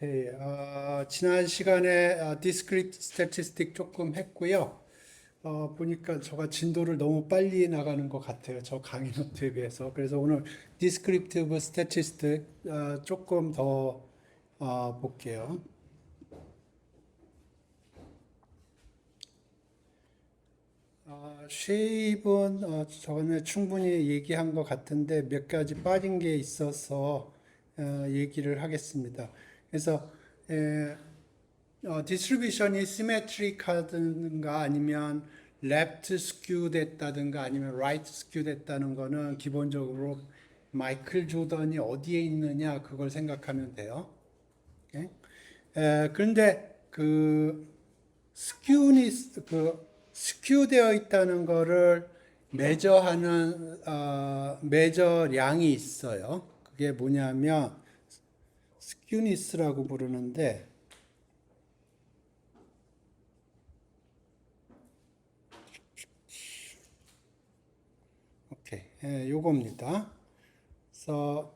오케이. 지난 시간에 Discrete Statistic 조금 했고요. 보니까 제가 진도를 너무 빨리 나가는 것 같아요. 저 강의 노트에 비해서. 그래서 오늘 Descriptive Statistic 조금 더 볼게요. 쉐입은 전에 충분히 얘기한 것 같은데 몇 가지 빠진 게 있어서 얘기를 하겠습니다. 그래서 디스트리뷰션이 시메트릭하든가 아니면 레프트 스큐 됐다든가 아니면 라이트 스큐 됐다는 거는 기본적으로 마이클 조던이 어디에 있느냐 그걸 생각하면 돼요. 오케이? 그런데 그 스큐되어 있다는 거를 매저하는 매저량이 있어요. 그게 뭐냐면 스큐니스라고 부르는데 오케이. 요겁니다. 그래서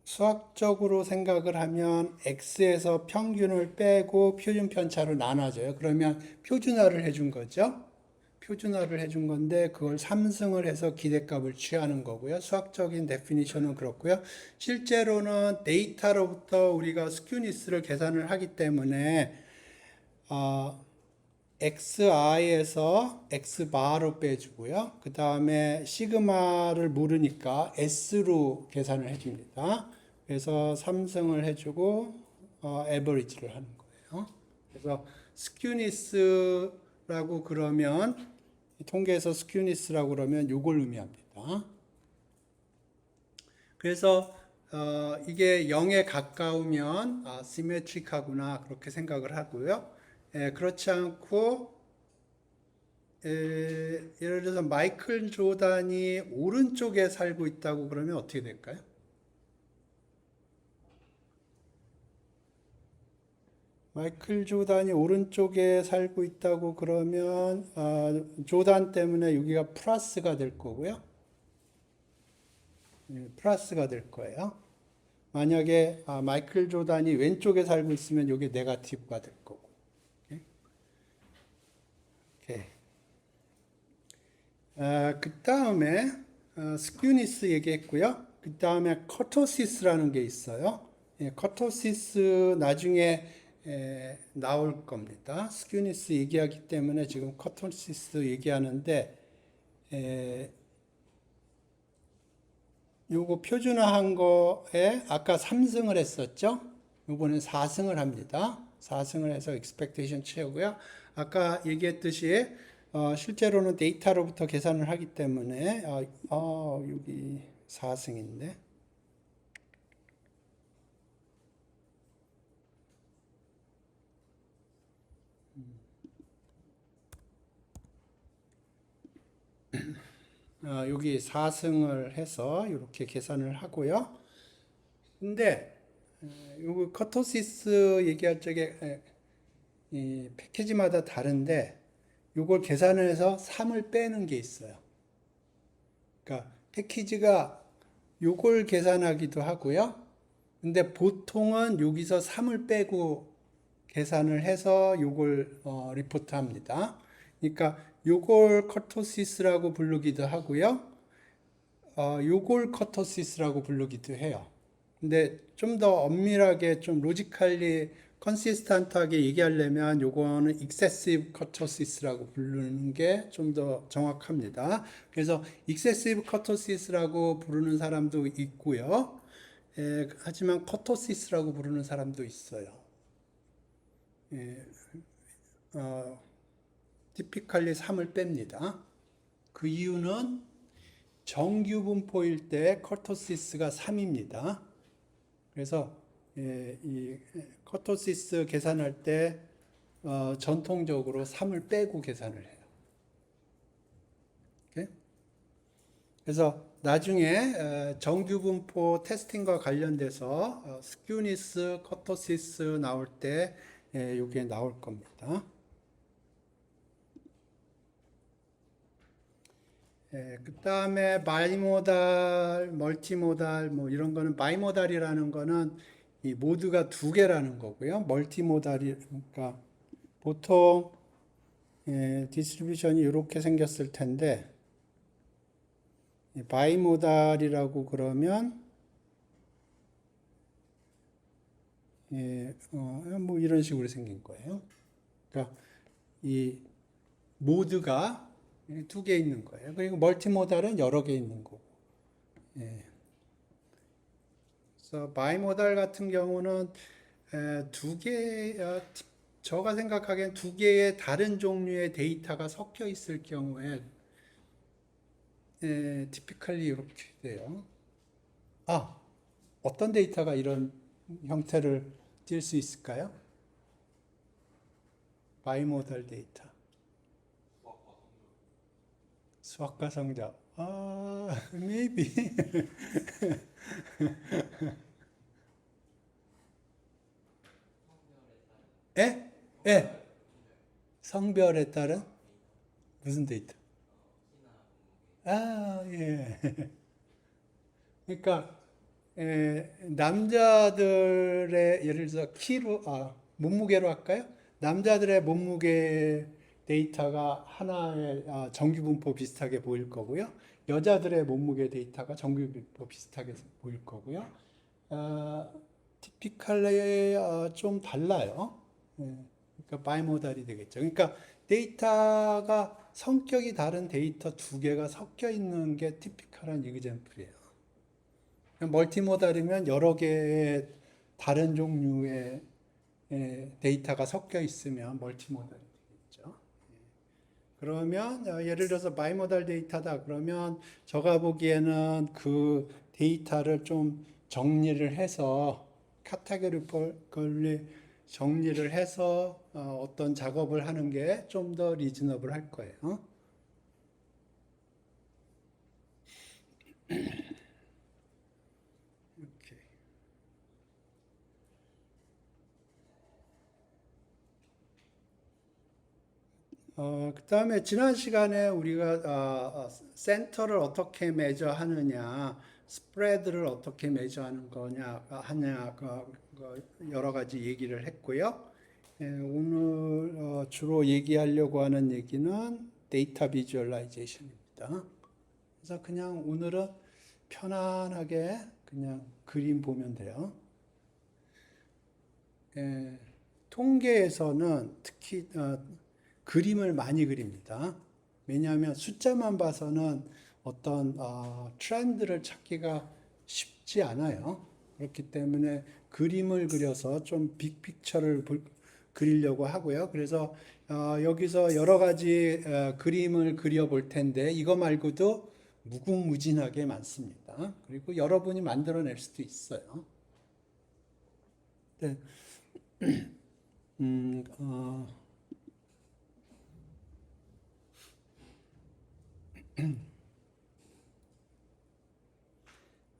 수학적으로 생각을 하면 x에서 평균을 빼고 표준 편차로 나눠줘요. 그러면 표준화를 해준 거죠. 표준화를 해준 건데 그걸 3승을 해서 기대값을 취하는 거고요. 수학적인 데피니션은 그렇고요. 실제로는 데이터로부터 우리가 스큐니스를 계산을 하기 때문에 xi에서 x바로 빼주고요. 그 다음에 시그마를 모르니까 s로 계산을 해줍니다. 그래서 3승을 해주고 에버리지를 하는 거예요. 그래서 스큐니스라고 그러면 통계에서 스큐니스라고 그러면 요걸 의미합니다. 그래서 이게 0에 가까우면 시메트릭하구나 그렇게 생각을 하고요. 그렇지 않고 예를 들어서 마이클 조단이 오른쪽에 살고 있다고 그러면 어떻게 될까요? 마이클 조단이 오른쪽에 살고 있다고 그러면 조단 때문에 여기가 플러스가 될 거고요. 플러스가 될 거예요. 만약에 마이클 조단이 왼쪽에 살고 있으면 이게 네거티브가 될 거고. 오케이. 그 다음에 스큐니스 얘기했고요. 그 다음에 커토시스라는 게 있어요. 커토시스 나중에 나올 겁니다. 스큐니스 얘기하기 때문에 지금 커토시스 얘기하는데 요거 표준화한 거에 아까 3승을 했었죠. 요번엔 4승을 합니다. 4승을 해서 expectation 채우고요. 아까 얘기했듯이 실제로는 데이터로부터 계산을 하기 때문에 여기 4승인데 여기 4승을 해서 이렇게 계산을 하고요. 근데 요거 커토시스 얘기할 적에 이 패키지마다 다른데 요걸 계산을 해서 3을 빼는 게 있어요. 그러니까 패키지가 요걸 계산하기도 하고요. 근데 보통은 여기서 3을 빼고 계산을 해서 요걸 리포트 합니다. 그러니까 요걸 커토시스라고 부르기도 하고요. 요걸 커토시스라고 부르기도 해요. 근데 좀 더 엄밀하게 좀 로지컬리 컨시스턴트하게 얘기하려면 요거는 excessive curtosis라고 부르는 게 좀 더 정확합니다. 그래서 excessive curtosis라고 부르는 사람도 있고요. 하지만 curtosis라고 부르는 사람도 있어요. typically 3을 뺍니다. 그 이유는 정규 분포일 때 커토시스가 3입니다. 그래서 이 커토시스 계산할 때 전통적으로 3을 빼고 계산을 해요. 오케이? 그래서 나중에 정규 분포 테스팅과 관련돼서 스큐니스, 커토시스 나올 때 이게 나올 겁니다. 그 다음에 바이모달, 멀티모달 뭐 이런 거는 바이모달이라는 거는 이 모드가 두 개라는 거고요. 멀티모달이 그러니까 보통 디스트리뷰션이 이렇게 생겼을 텐데 바이모달이라고 그러면 뭐 이런 식으로 생긴 거예요. 그러니까 이 모드가 두 개 있는 거예요. 그리고 멀티모달은 여러 개 있는 거고. 그래서 바이모달 같은 경우는 두 개, 제가 생각하기엔 두 개의 다른 종류의 데이터가 섞여 있을 경우에 typically 이렇게 돼요. 어떤 데이터가 이런 형태를 띌 수 있을까요? 바이모달 데이터. 수학과 성적. maybe. 예? 예. 성별에 따른 무슨 데이터? 예. 그러니까 남자들의 예를 들어서 몸무게로 할까요? 남자들의 몸무게 데이터가 하나의 정규분포 비슷하게 보일 거고요. 여자들의 몸무게 데이터가 정규분포 비슷하게 보일 거고요. 티피컬리 좀 달라요. 그러니까 바이모달이 되겠죠. 그러니까 데이터가 성격이 다른 데이터 두 개가 섞여 있는 게 티피컬한 이그젬플이에요. 멀티모달이면 여러 개의 다른 종류의 데이터가 섞여 있으면 멀티모달이 되겠죠. 그러면 예를 들어서 바이모달 데이터다 그러면 제가 보기에는 그 데이터를 좀 정리를 해서 카테고리컬리 정리를 해서 어떤 작업을 하는 게 좀 더 리즈너블 할 거예요. 오케이. 그 다음에 지난 시간에 우리가 센터를 어떻게 매저하느냐, 스프레드를 어떻게 매저하는 거냐, 여러 가지 얘기를 했고요. 오늘 주로 얘기하려고 하는 얘기는 데이터 비주얼라이제이션입니다. 그래서 그냥 오늘은 편안하게 그냥 그림 보면 돼요. 통계에서는 특히 그림을 많이 그립니다. 왜냐하면 숫자만 봐서는 어떤 트렌드를 찾기가 쉽지 않아요. 그렇기 때문에 그림을 그려서 좀 빅픽처를 그리려고 하고요. 그래서 여기서 여러 가지 그림을 그려볼 텐데 이거 말고도 무궁무진하게 많습니다. 그리고 여러분이 만들어낼 수도 있어요. 네. 음, 어,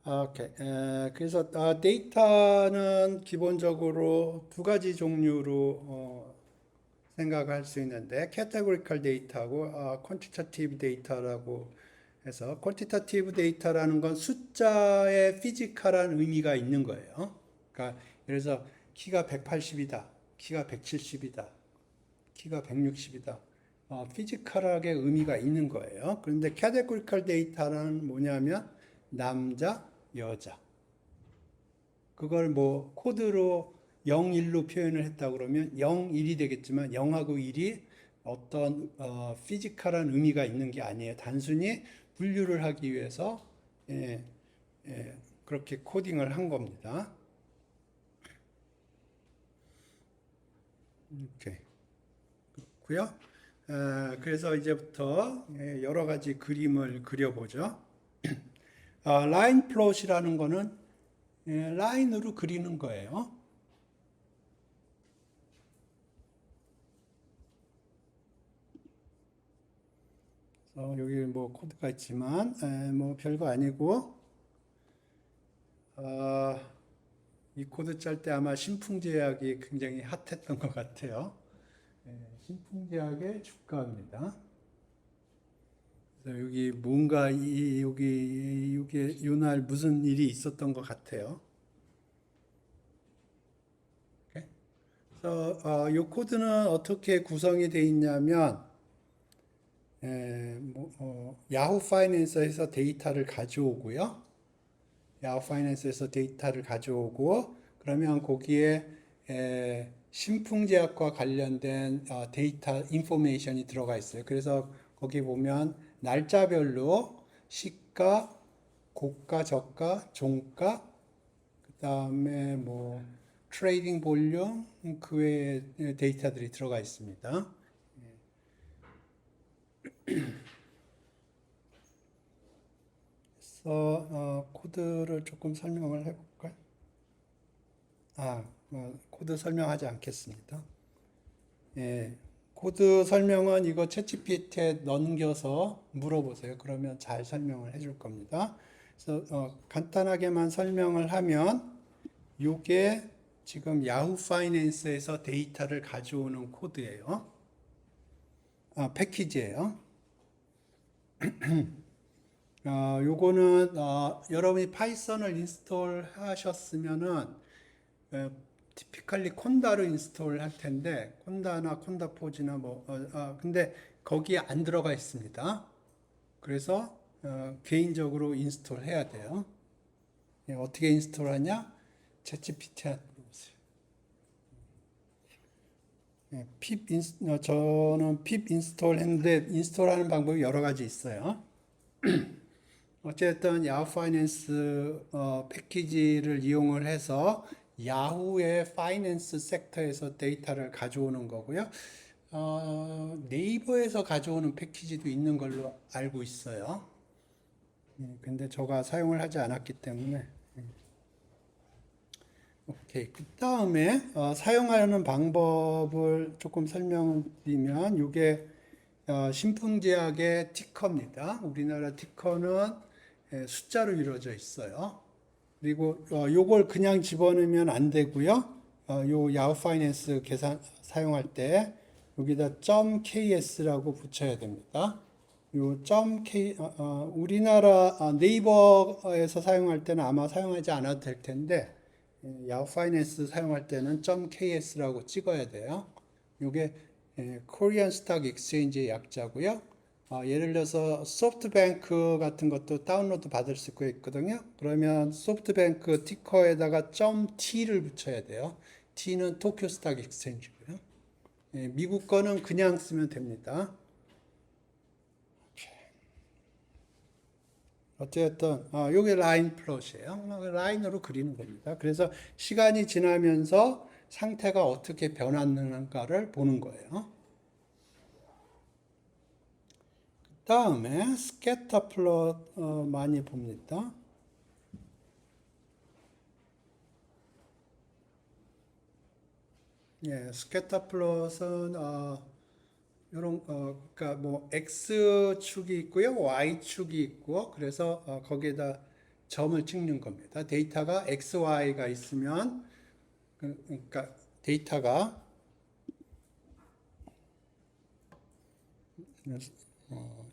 오케이. 그래서 데이터는 기본적으로 두 가지 종류로 생각할 수 있는데 categorical 데이터하고 quantitative 데이터라고 해서 quantitative 데이터라는 건 숫자의 피지컬한 의미가 있는 거예요. 그러니까 예를 들어서 키가 180이다, 키가 170이다, 키가 160이다. 피지컬하게 의미가 있는 거예요. 그런데 categorical 데이터는 뭐냐면 남자, 여자. 그걸 뭐 코드로 0, 1로 표현을 했다 그러면 0, 1이 되겠지만 0하고 1이 어떤 피지컬한 의미가 있는 게 아니에요. 단순히 분류를 하기 위해서 예, 그렇게 코딩을 한 겁니다. 이렇게 그렇고요. 그래서 이제부터 여러 가지 그림을 그려보죠. 라인 플롯이라는 거는 라인으로 그리는 거예요. 여기 뭐 코드가 있지만 뭐 별거 아니고 이 코드 짤 때 아마 신풍제약이 굉장히 핫했던 것 같아요. 신풍제약의 주가입니다. 그래서 여기 뭔가 여기 이날 무슨 일이 있었던 것 같아요. 그래서 이 코드는 어떻게 구성이 되어 있냐면 야후 파이낸스에서 데이터를 가져오고요. 야후 파이낸스에서 데이터를 가져오고 그러면 거기에 신풍제약과 관련된 데이터 인포메이션이 들어가 있어요. 그래서 거기 보면 날짜별로 시가, 고가, 저가, 종가, 그다음에 뭐 트레이딩 볼륨 그 외에 데이터들이 들어가 있습니다. 그래서 코드를 조금 설명을 해볼까요? 코드 설명하지 않겠습니다. 예, 코드 설명은 이거 챗GPT에 넘겨서 물어보세요. 그러면 잘 설명을 해줄 겁니다. 그래서 간단하게만 설명을 하면 이게 지금 야후 파이낸스에서 데이터를 가져오는 코드예요. 패키지예요. 요거는 여러분이 파이썬을 인스톨 하셨으면은 티피컬리 콘다로 인스톨 할 텐데 콘다나 콘다포지나 뭐 근데 거기에 안 들어가 있습니다. 그래서 개인적으로 인스톨 해야 돼요. 어떻게 인스톨 하냐? 챗GPT한테 물어보세요. 저는 핍 인스톨 했는데 인스톨하는 방법이 여러 가지 있어요. 어쨌든 야후 파이낸스 패키지를 이용을 해서 야후의 파이낸스 섹터에서 데이터를 가져오는 거고요. 네이버에서 가져오는 패키지도 있는 걸로 알고 있어요. 근데 제가 사용을 하지 않았기 때문에. 오케이. 그 다음에 사용하는 방법을 조금 설명드리면 이게 신풍제약의 티커입니다. 우리나라 티커는 숫자로 이루어져 있어요. 그리고 요걸 그냥 집어넣으면 안 되고요. 요 야후 파이낸스 계산 사용할 때 여기다 .ks라고 붙여야 됩니다. 요 .k 우리나라 네이버에서 사용할 때는 아마 사용하지 않아도 될 텐데 야후 파이낸스 사용할 때는 .ks라고 찍어야 돼요. 요게 코리안 스탁 익스체인지의 약자고요. 예를 들어서 소프트뱅크 같은 것도 다운로드 받을 수가 있거든요. 그러면 소프트뱅크 티커에다가 .t를 붙여야 돼요. t는 도쿄 스탁 익스체인지고요. 미국 거는 그냥 쓰면 됩니다. 어쨌든 요게 라인 플롯이에요. 라인으로 그리는 겁니다. 그래서 시간이 지나면서 상태가 어떻게 변하는가를 보는 거예요. 다음에 스캐터 플롯 많이 봅니다. 예, 스캐터 플롯은 이런 그러니까 뭐 x 축이 있고요, y 축이 있고 그래서 거기에다 점을 찍는 겁니다. 데이터가 x, y가 있으면 그러니까 데이터가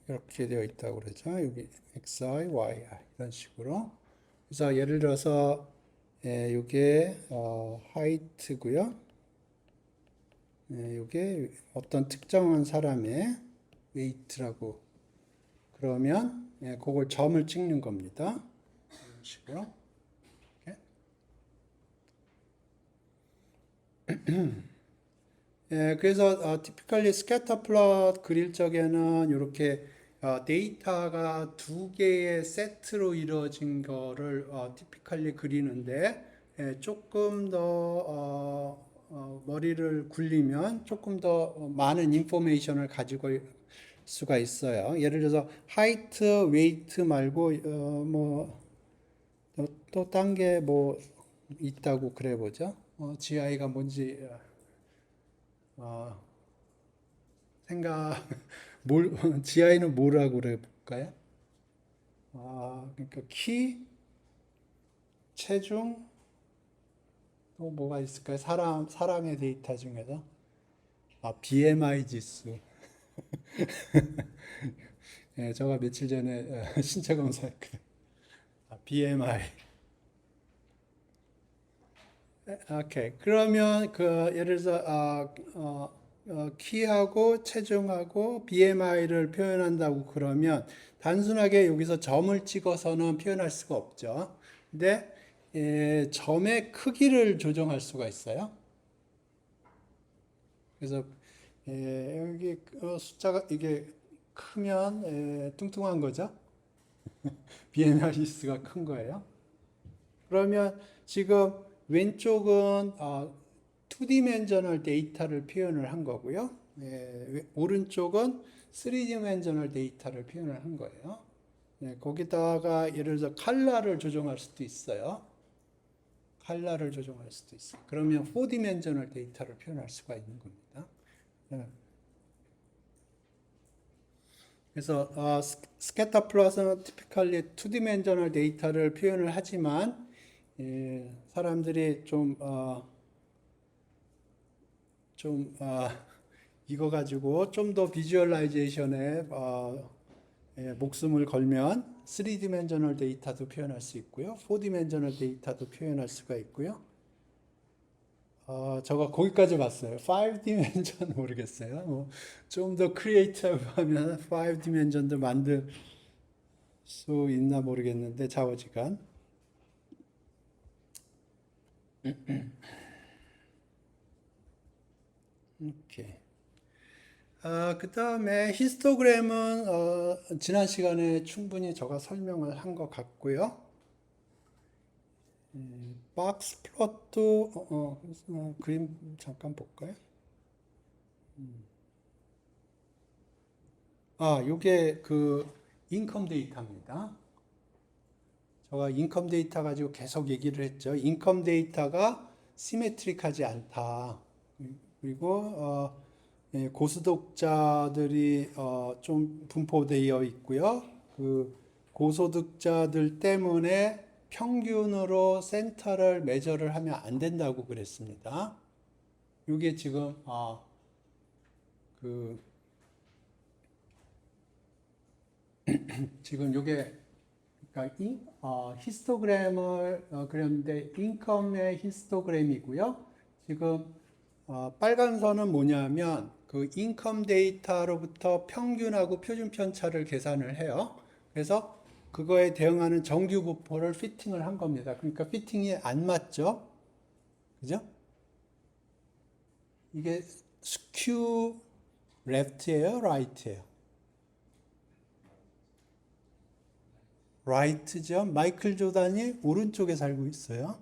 이렇게 되어 있다고 그러죠. 여기 xi, yi 이런 식으로. 그래서 예를 들어서 이게 하이트고요. 이게 어떤 특정한 사람의 웨이트라고 그러면 그걸 점을 찍는 겁니다. 이런 식으로. 그래서 typically scatter plot 그릴 적에는 이렇게 데이터가 두 개의 세트로 이루어진 거를 typically 그리는데 조금 더 머리를 굴리면 조금 더 많은 인포메이션을 가지고 수가 있어요. 예를 들어서 height, weight 말고 또 딴 게 뭐 있다고 그래 보죠. GI가 뭔지 생각 GI는 뭐라고 그래 볼까요? 그러니까 키, 체중, 또 뭐가 있을까요? 사람의 데이터 중에서 BMI 지수. 예, 제가 며칠 전에 신체 검사했거든요. BMI. 오케이. 그러면 그 예를 들어서 키하고 체중하고 BMI를 표현한다고 그러면 단순하게 여기서 점을 찍어서는 표현할 수가 없죠. 근데 점의 크기를 조정할 수가 있어요. 그래서 여기 숫자가 이게 크면 뚱뚱한 거죠. BMI가 큰 거예요. 그러면 지금 왼쪽은 2디멘셔널 데이터를 표현을 한 거고요. 오른쪽은 3디멘셔널 데이터를 표현을 한 거예요. 거기다가 예를 들어서 컬러를 조정할 수도 있어요. 컬러를 조정할 수도 있어요. 그러면 4디멘셔널 데이터를 표현할 수가 있는 겁니다. 그래서 스캐터 플롯은 typically 2디멘셔널 데이터를 표현을 하지만 사람들이 이거 가지고 좀 더 비주얼라이제이션에 목숨을 걸면 3디멘셔널 데이터도 표현할 수 있고요. 4디멘셔널 데이터도 표현할 수가 있고요. 저거 거기까지 봤어요. 5디멘션 모르겠어요. 좀 더 크리에이티브하면 5디멘션도 만들 수 있나 모르겠는데 좌우지간. 오케이. 그 다음에 히스토그램은 지난 시간에 충분히 제가 설명을 한 것 같고요. 박스 플롯도 그림 잠깐 볼까요? 요게 그 인컴 데이터입니다. 제가 인컴 데이터 가지고 계속 얘기를 했죠. 인컴 데이터가 시메트릭하지 않다. 그리고 고소득자들이 좀 분포되어 있고요. 그 고소득자들 때문에 평균으로 센터를 매저를 하면 안 된다고 그랬습니다. 이게 지금 그 지금 요게 그러니까 히스토그램을 그렸는데 인컴의 히스토그램이고요. 지금 빨간 선은 뭐냐면 그 인컴 데이터로부터 평균하고 표준 편차를 계산을 해요. 그래서 그거에 대응하는 정규 부포를 피팅을 한 겁니다. 그러니까 피팅이 안 맞죠? 그죠? 이게 스큐 레프트예요, 라이트예요? 라이트죠. 마이클 조단이 오른쪽에 살고 있어요.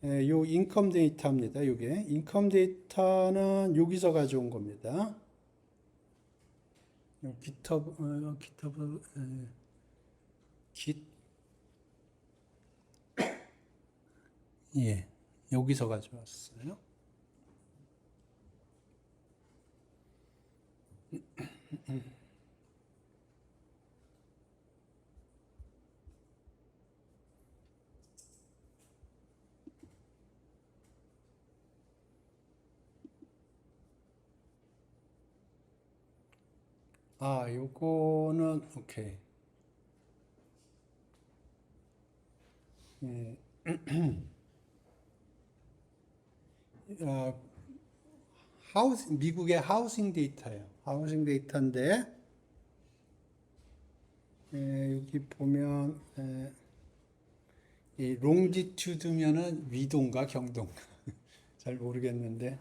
요 인컴 데이터입니다. 요게 인컴 데이터는 여기서 가져온 겁니다. GitHub 여기서 가져왔어요. 요거는 오케이. 미국의 하우싱 데이터예요. 하우싱 데이터인데 여기 보면 이 롱지튜드면은 위도인가 경도인가 잘 모르겠는데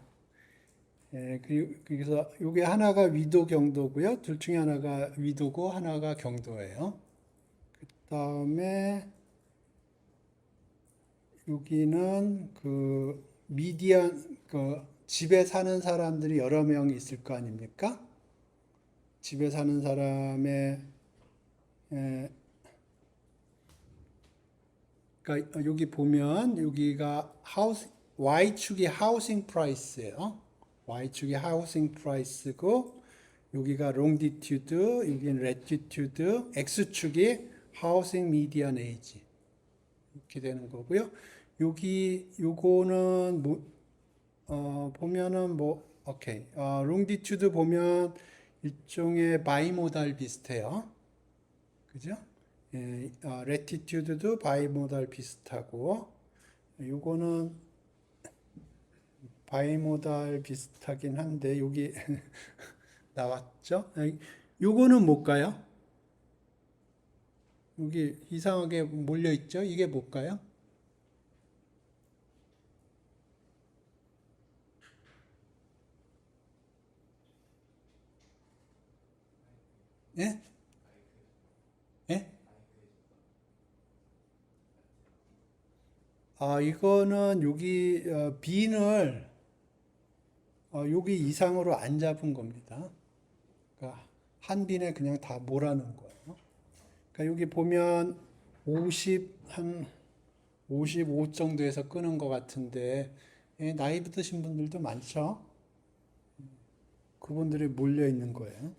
그래서 이게 하나가 위도 경도고요. 둘 중에 하나가 위도고 하나가 경도예요. 그 다음에 여기는 그 미디안 그 집에 사는 사람들이 여러 명 있을 거 아닙니까? 집에 사는 사람의 그러니까 여기 보면 여기가 Y축이 하우싱 프라이스예요. Y축이 하우싱 프라이스고 여기가 롱디튜드, 여기는 레티튜드, X축이 하우싱 미디안 에이지 이렇게 되는 거고요. 요거는 보면은 오케이. 롱디튜드 보면 일종의 바이모달 비슷해요. 그죠? 예, 레티튜드도 바이모달 비슷하고, 요거는 바이모달 비슷하긴 한데, 여기 나왔죠? 요거는 뭘까요? 여기 이상하게 몰려 있죠? 이게 뭘까요? 예? 예? 이거는 여기 빈을 여기 이상으로 안 잡은 겁니다. 그러니까 한 빈에 그냥 다 몰아놓은 거예요. 그러니까 여기 보면 50, 55 정도에서 끄는 것 같은데, 예, 나이 드신 분들도 많죠? 그분들이 몰려 있는 거예요.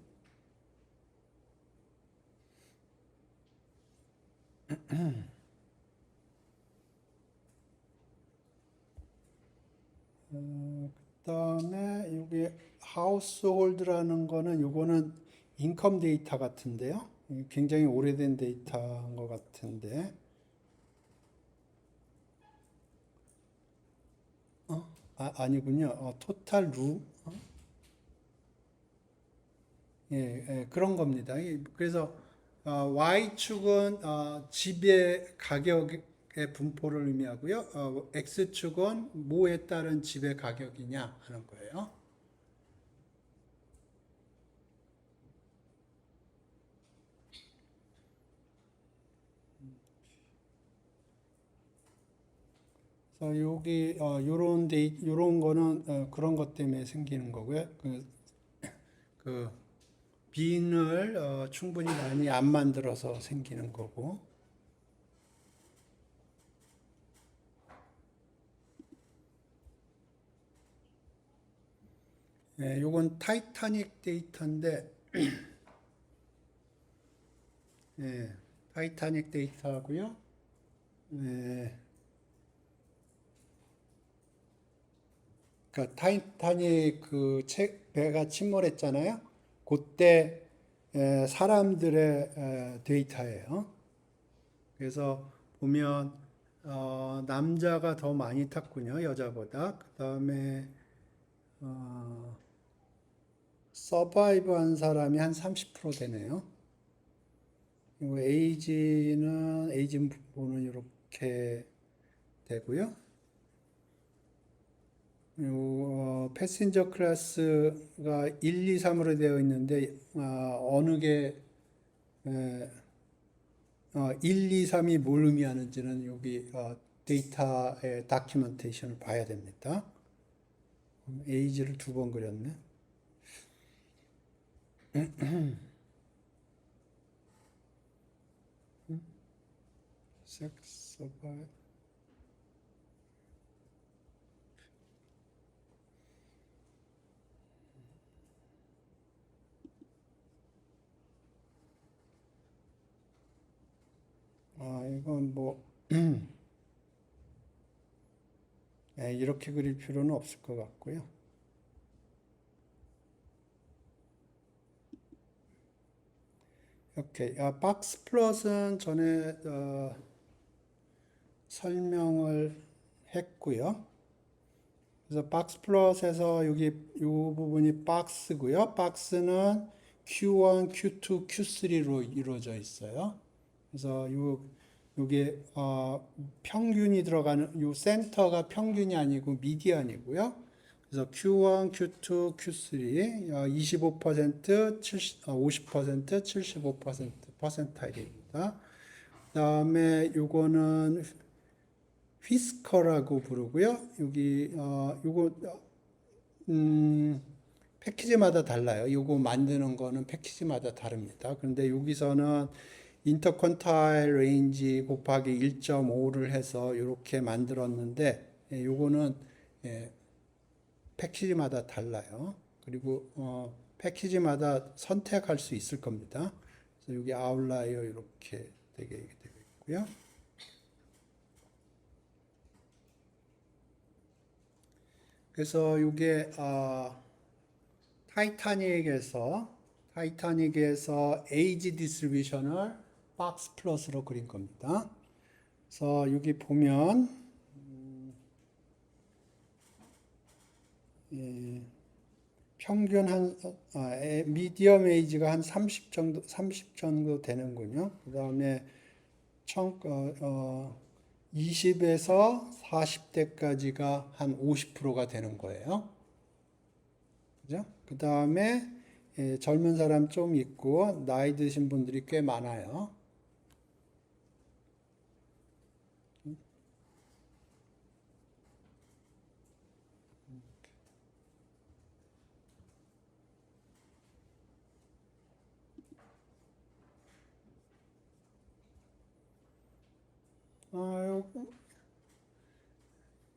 그다음에 여기 하우스홀드라는 거는 요거는 인컴 데이터 같은데요. 굉장히 오래된 데이터인 것 같은데. 아니군요. 토탈 예, 예, 그런 겁니다. 그래서 Y축은 집의 가격의 분포를 의미하고요. X축은 뭐에 따른 집의 가격이냐 하는 거예요. 그래서 여기 요런 거는 그런 것 때문에 생기는 거고요. 그 빈을 충분히 많이 안 만들어서 생기는 거고. 예, 요건 타이타닉 데이터인데, 예, 타이타닉 데이터고요. 예, 그러니까 타이타닉 배가 침몰했잖아요. 그때 사람들의 데이터예요. 그래서 보면 남자가 더 많이 탔군요, 여자보다. 그다음에 서바이브 한 사람이 한 30% 되네요. 그리고 에이지 분포는 이렇게 되고요. 그리고 패신저 클래스가 1, 2, 3으로 되어 있는데 어느 게 1, 2, 3이 뭘 의미하는지는 여기 데이터의 다큐멘테이션을 봐야 됩니다. 에이지를 두 번 그렸네. 섹스, 이건 뭐 이렇게 그릴 필요는 없을 것 같고요. 오케이. 박스 플롯은 전에 설명을 했고요. 그래서 박스 플롯에서 여기 이 부분이 박스고요. 박스는 Q1, Q2, Q3로 이루어져 있어요. 그래서 요게 평균이 들어가는 요 센터가 평균이 아니고 미디안이고요. 그래서 Q1, Q2, Q3 25%, 50%, 75% 퍼센타일입니다. 그다음에 요거는 휘스커라고 부르고요. 여기 요거 패키지마다 달라요. 요거 만드는 거는 패키지마다 다릅니다. 그런데 여기서는 인터퀀타일 레인지 곱하기 1.5를 해서 이렇게 만들었는데 요거는 예, 패키지마다 달라요. 그리고 패키지마다 선택할 수 있을 겁니다. 그래서 여기 아웃라이어 이렇게 되게 있고요. 그래서 이게 타이타닉에서 에이지 디스트리뷰션을 박스 플롯으로 그린 겁니다. 그래서 여기 보면 평균 미디엄 에이지가 한 30 정도 되는군요. 그 다음에 20에서 40대까지가 한 50%가 되는 거예요. 그죠? 그 다음에 젊은 사람 좀 있고, 나이 드신 분들이 꽤 많아요.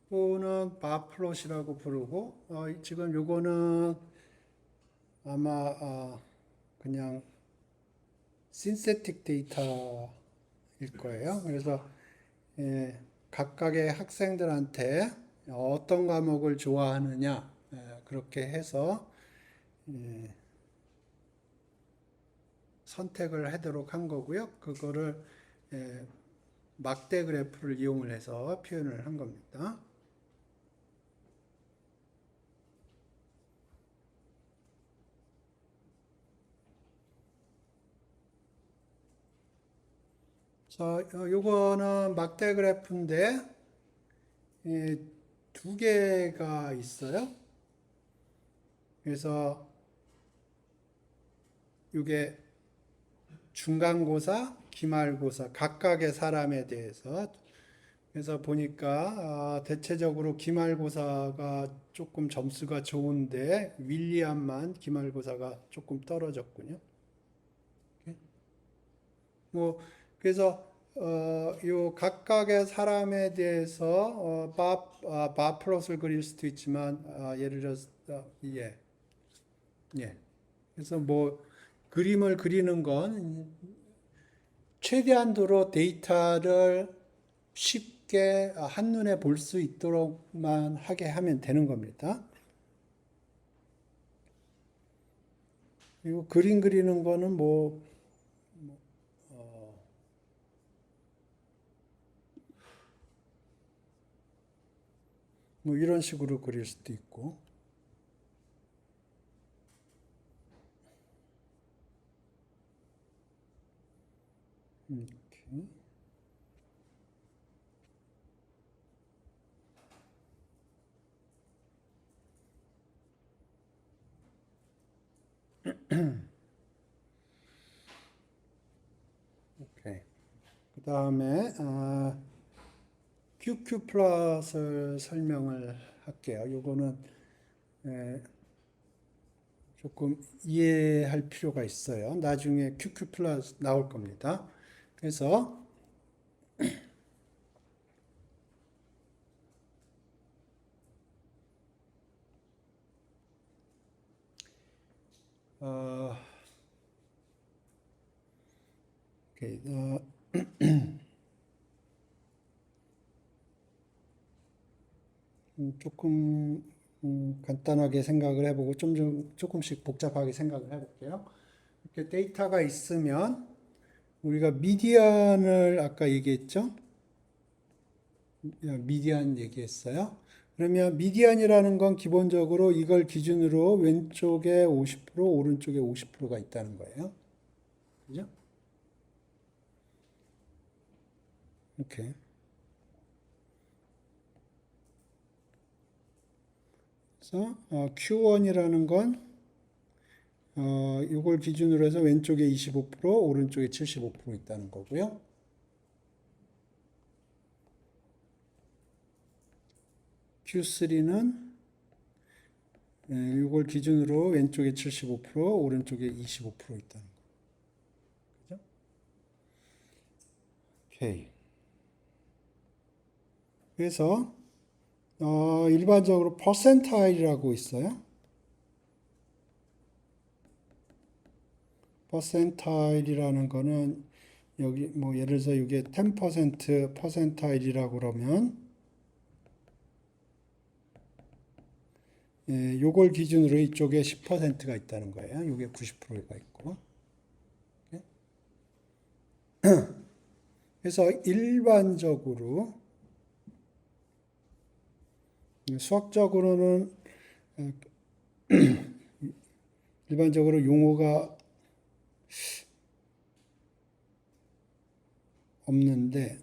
요거는 바플롯이라고 부르고, 지금 요거는 아마 그냥 신세틱 데이터일 거예요. 그래서 각각의 학생들한테 어떤 과목을 좋아하느냐 그렇게 해서 선택을 하도록 한 거고요. 그거를 막대 그래프를 이용을 해서 표현을 한 겁니다. 자, 요거는 막대 그래프인데 두 개가 있어요. 그래서 이게 중간고사, 기말고사 각각의 사람에 대해서 그래서 보니까 대체적으로 기말고사가 조금 점수가 좋은데 윌리엄만 기말고사가 조금 떨어졌군요. 뭐 그래서 요 각각의 사람에 대해서 바플롯을 그릴 수도 있지만 예를 들어서 예. 그래서 뭐 그림을 그리는 건 최대한도로 데이터를 쉽게 한눈에 볼 수 있도록만 하게 하면 되는 겁니다. 그리고 그림 그리는 거는 뭐 이런 식으로 그릴 수도 있고. 이렇게. 오케이. 그 다음에 QQ 플러스를 설명을 할게요. 요거는 조금 이해할 필요가 있어요. 나중에 QQ 플러스 나올 겁니다. 그래서 오케이. 조금 간단하게 생각을 해보고 조금씩 복잡하게 생각을 해볼게요. 이렇게 데이터가 있으면 우리가 미디안을 아까 얘기했죠? 미디안 얘기했어요. 그러면 미디안이라는 건 기본적으로 이걸 기준으로 왼쪽에 50%, 오른쪽에 50%가 있다는 거예요. 그죠? 이렇게. 그래서 Q1이라는 건 이걸 기준으로 해서 왼쪽에 25%, 오른쪽에 75% 있다는 거고요. Q3는 이걸 기준으로 왼쪽에 75%, 오른쪽에 25% 있다는 거. 그죠? 오케이. 그래서 일반적으로 퍼센타일이라고 있어요. 퍼센타일이라는 거는 여기 뭐 예를 들어서 이게 10% 퍼센타일이라고 그러면 요걸 기준으로 이쪽에 10%가 있다는 거예요. 요게 90%가 있고. 그래서 수학적으로는 일반적으로 용어가 없는데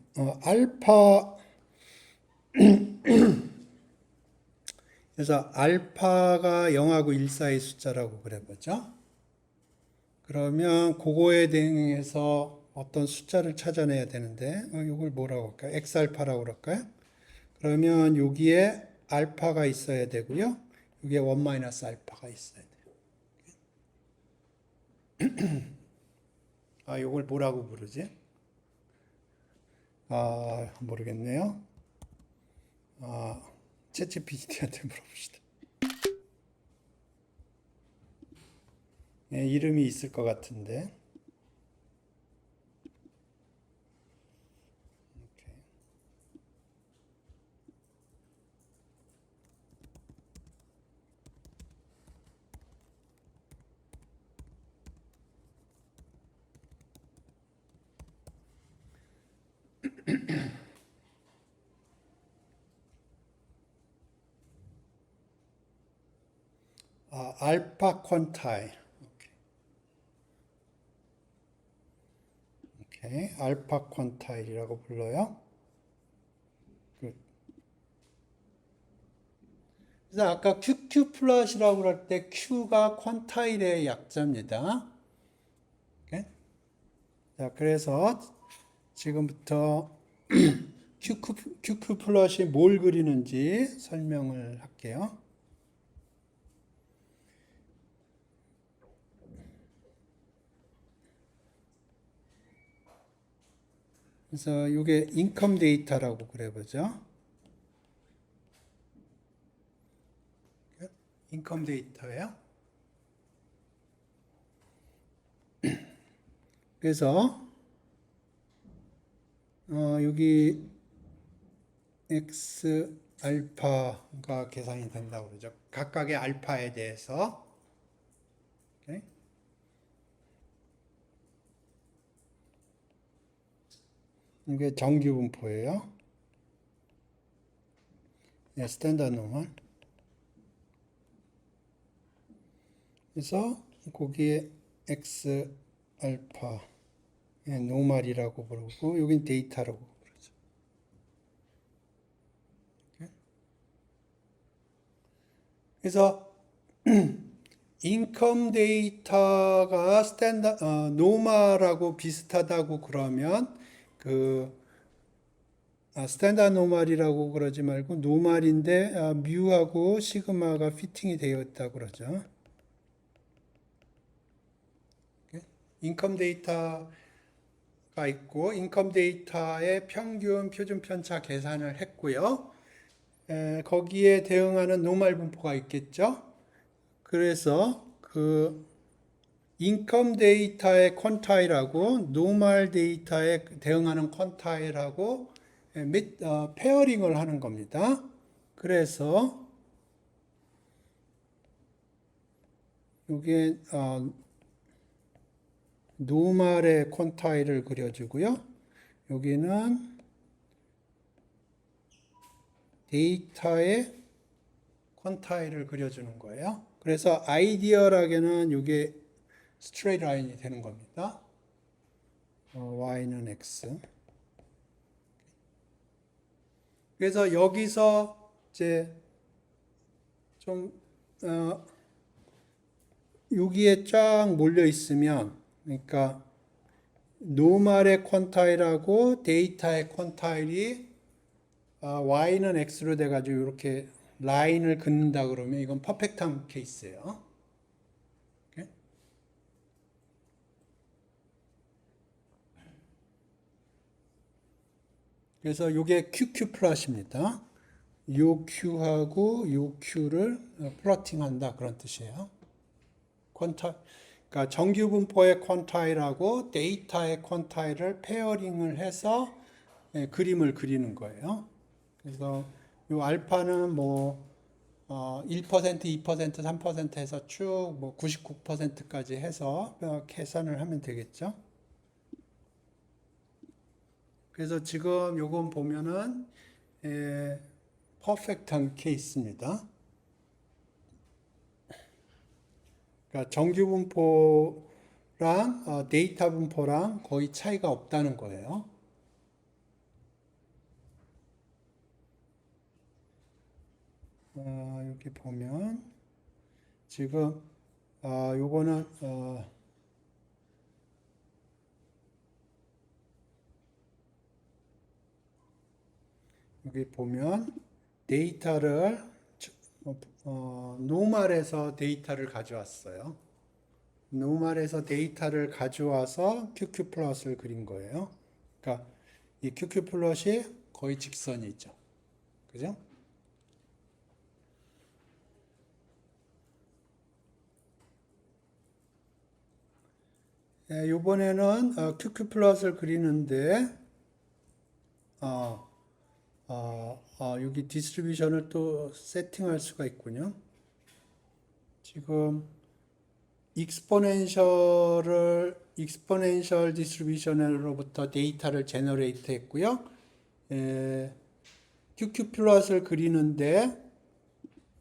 그래서 알파가 0하고 1 사이 숫자라고 그래보죠. 그러면 그거에 대응해서 어떤 숫자를 찾아내야 되는데 이걸 뭐라고 할까요? x알파라고 그럴까요? 그러면 여기에 알파가 있어야 되고요. 여기에 1 마이너스 알파가 있어야 돼요. 이걸 뭐라고 부르지? 모르겠네요. 챗GPT한테 물어봅시다. 예, 이름이 있을 것 같은데. 알파 퀀타일. 오케이. 알파 퀀타일이라고 불러요. 그래서 아까 QQ 플러스라고 할 때 Q가 퀀타일의 약자입니다. 오케이? 자, 그래서 지금부터 QQ 플러스이 뭘 그리는지 설명을 할게요. 그래서 이게 인컴 데이터라고 그래보죠. 인컴 데이터예요. 그래서 여기 x 알파가 계산이 된다고 그러죠. 각각의 알파에 대해서. 오케이? 이게 정규 분포예요. 네, 스탠다드 노멀. 그래서 거기에 x 알파 노멀이라고 부르고 여긴 데이터라고 부르죠. 오케이? 그래서 인컴 데이터가 노멀하고 비슷하다고 그러면 스탠다드 노멀이라고 그러지 말고 노멀인데 뮤하고 시그마가 피팅이 되어 있다고 그러죠. 인컴 데이터가 있고 인컴 데이터의 평균 표준 편차 계산을 했고요. 거기에 대응하는 노멀 분포가 있겠죠. 그래서 인컴 데이터의 퀀타일하고 노멀 데이터에 대응하는 퀀타일하고 페어링을 하는 겁니다. 그래서 이게 노멀의 퀀타일을 그려주고요. 여기는 데이터의 퀀타일을 그려주는 거예요. 그래서 아이디얼하게는 이게 스트레이트 라인이 되는 겁니다. y는 x. 그래서 여기서 이제 좀 여기에 쫙 몰려 있으면, 그러니까 노멀의 퀀타일하고 데이터의 퀀타일이 y는 x로 돼가지고 이렇게 라인을 긋는다 그러면 이건 퍼펙트한 케이스예요. 오케이? 그래서 이게 QQ 플롯입니다. 요 Q하고 요 Q를 플러팅한다 그런 뜻이에요. 그러니까 정규 분포의 퀀타일하고 데이터의 퀀타일을 페어링을 해서 그림을 그리는 거예요. 그래서 이 알파는 1%, 2%, 3% 해서 쭉 99%까지 해서 계산을 하면 되겠죠. 그래서 지금 요건 보면은 퍼펙트한 케이스입니다. 그러니까 정규 분포랑 데이터 분포랑 거의 차이가 없다는 거예요. 여기 보면 지금 요거는 여기 보면 데이터를 노멀에서 데이터를 가져왔어요. 노멀에서 데이터를 가져와서 QQ 플롯을 그린 거예요. 그러니까 이 QQ 플롯이 거의 직선이죠. 그죠? 이번에는 QQ 플롯을 그리는데 여기 디스트리뷰션을 또 세팅할 수가 있군요. 지금 익스포넨셜 디스트리뷰션으로부터 데이터를 제너레이트 했고요. QQ 플롯을 그리는데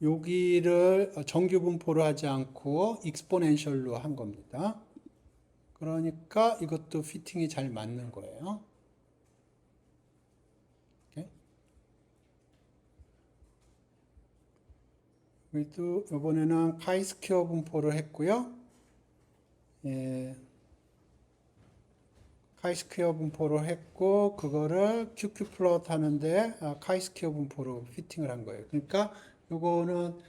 여기를 정규 분포로 하지 않고 익스포넨셜로 한 겁니다. 그러니까 이것도 피팅이 잘 맞는 거예요. 여기도 이번에는 카이스퀘어 분포를 했고요. 카이스퀘어 분포로 했고 그거를 QQ 플롯 하는데 카이스퀘어 분포로 피팅을 한 거예요. 그러니까 요거는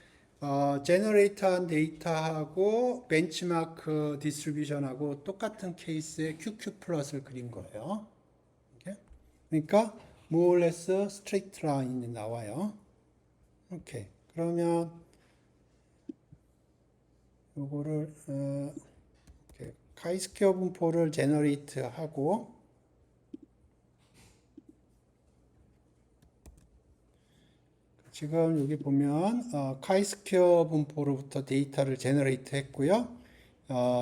제너레이터한 데이터하고 벤치마크 디스트리뷰션하고 똑같은 케이스의 QQ 플롯을 그린 거예요. 오케이? 그러니까 more or less straight line이 나와요. 오케이. 그러면 요거를 카이스퀘어 분포를 제너레이트 하고 지금 여기 보면 카이스퀘어 분포로부터 데이터를 제너레이트 했고요.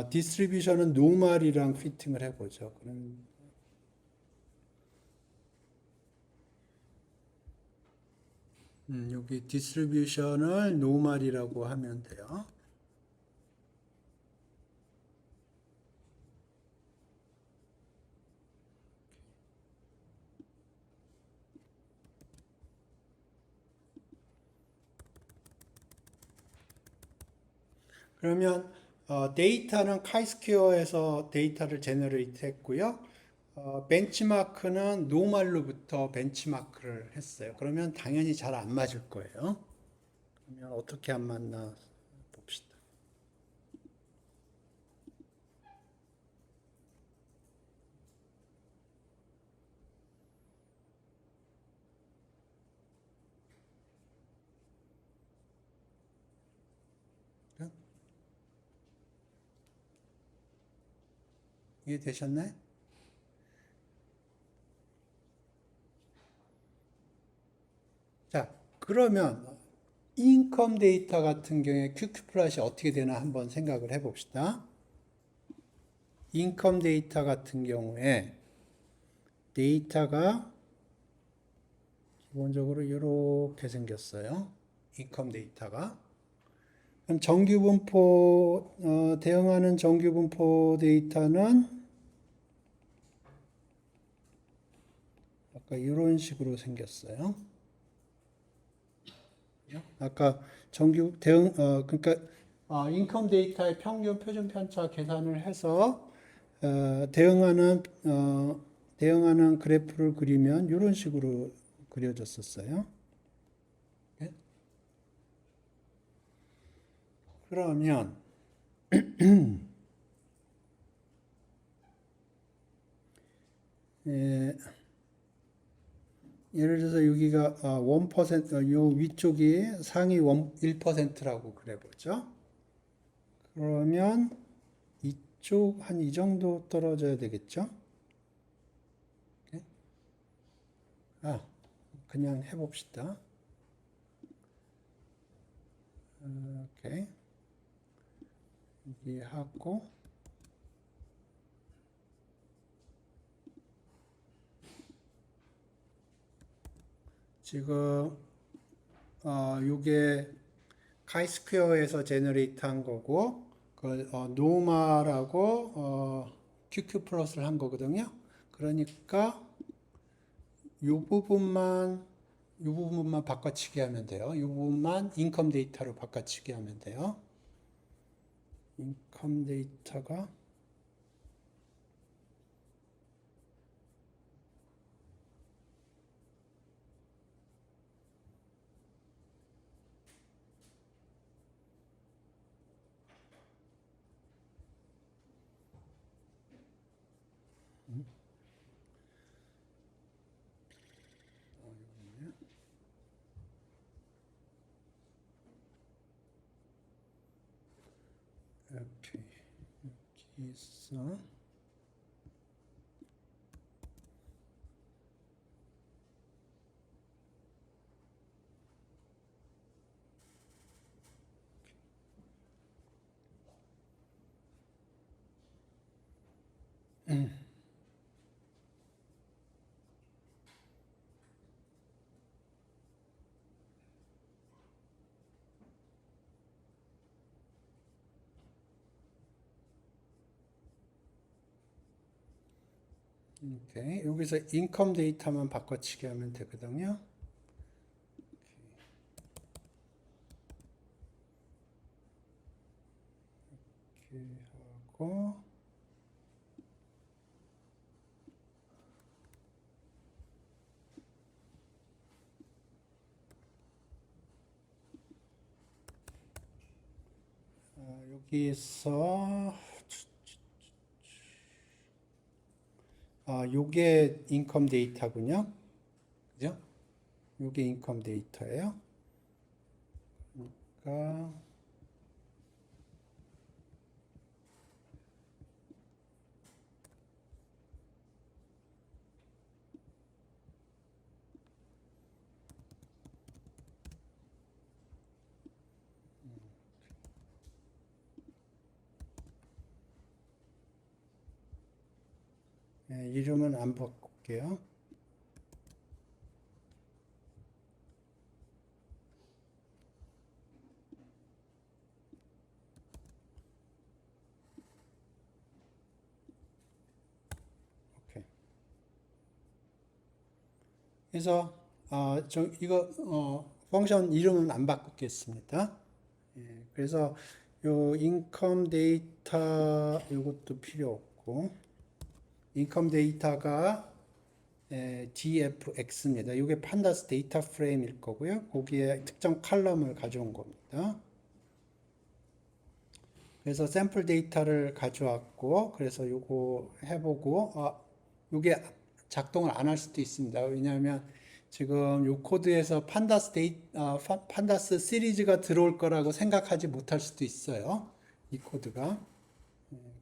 디스트리뷰션은 노멀이랑 피팅을 해보죠. 그럼 여기 디스트리뷰션을 노멀이라고 하면 돼요. 그러면 데이터는 카이스퀘어에서 데이터를 제너레이트 했고요. 벤치마크는 노멀로부터 벤치마크를 했어요. 그러면 당연히 잘 안 맞을 거예요. 그러면 어떻게 안 맞나 봅시다. 이해되셨나요? 자, 그러면 인컴 데이터 같은 경우에 QQ 플롯이 어떻게 되나 한번 생각을 해봅시다. 인컴 데이터 같은 경우에 데이터가 기본적으로 이렇게 생겼어요. 인컴 데이터가. 그럼 정규분포, 대응하는 정규분포 데이터는 아까 이런 식으로 생겼어요. 아까 정규 대응, 그러니까 인컴 데이터의 평균 표준 편차 계산을 해서 대응하는 그래프를 그리면 이런 식으로 그려졌었어요. 네? 그러면 예를 들어서 여기가 1%, 요 위쪽이 상위 1%라고 그래보죠. 그러면 이쪽 한 이 정도 떨어져야 되겠죠? 그냥 해봅시다. 오케이. 여기 하고 지금 요게 카이스퀘어에서 제너레이트 한 거고 노멀하고 QQ 플러스를 한 거거든요. 그러니까 요 부분만 바꿔치기 하면 돼요. 요 부분만 인컴 데이터로 바꿔치기 하면 돼요. 인컴 데이터가 이렇게 여기 있어. 오케이. 여기서 인컴 데이터만 바꿔치기 하면 되거든요. 이렇게 하고 여기서 요게 인컴 데이터군요. 그죠? 요게 인컴 데이터예요. 그러니까 이름은 안 바꿀게요. 오케이. 그래서 이거 펑션 이름은 안 바꾸겠습니다. 그래서 요 인컴 데이터 요것도 필요 없고 인컴 데이터가 dfx입니다. 이게 판다스 데이터 프레임일 거고요. 거기에 특정 칼럼을 가져온 겁니다. 그래서 샘플 데이터를 가져왔고 그래서 요거 해보고 요게 작동을 안 할 수도 있습니다. 왜냐하면 지금 요 코드에서 판다스 시리즈가 들어올 거라고 생각하지 못할 수도 있어요. 이 코드가.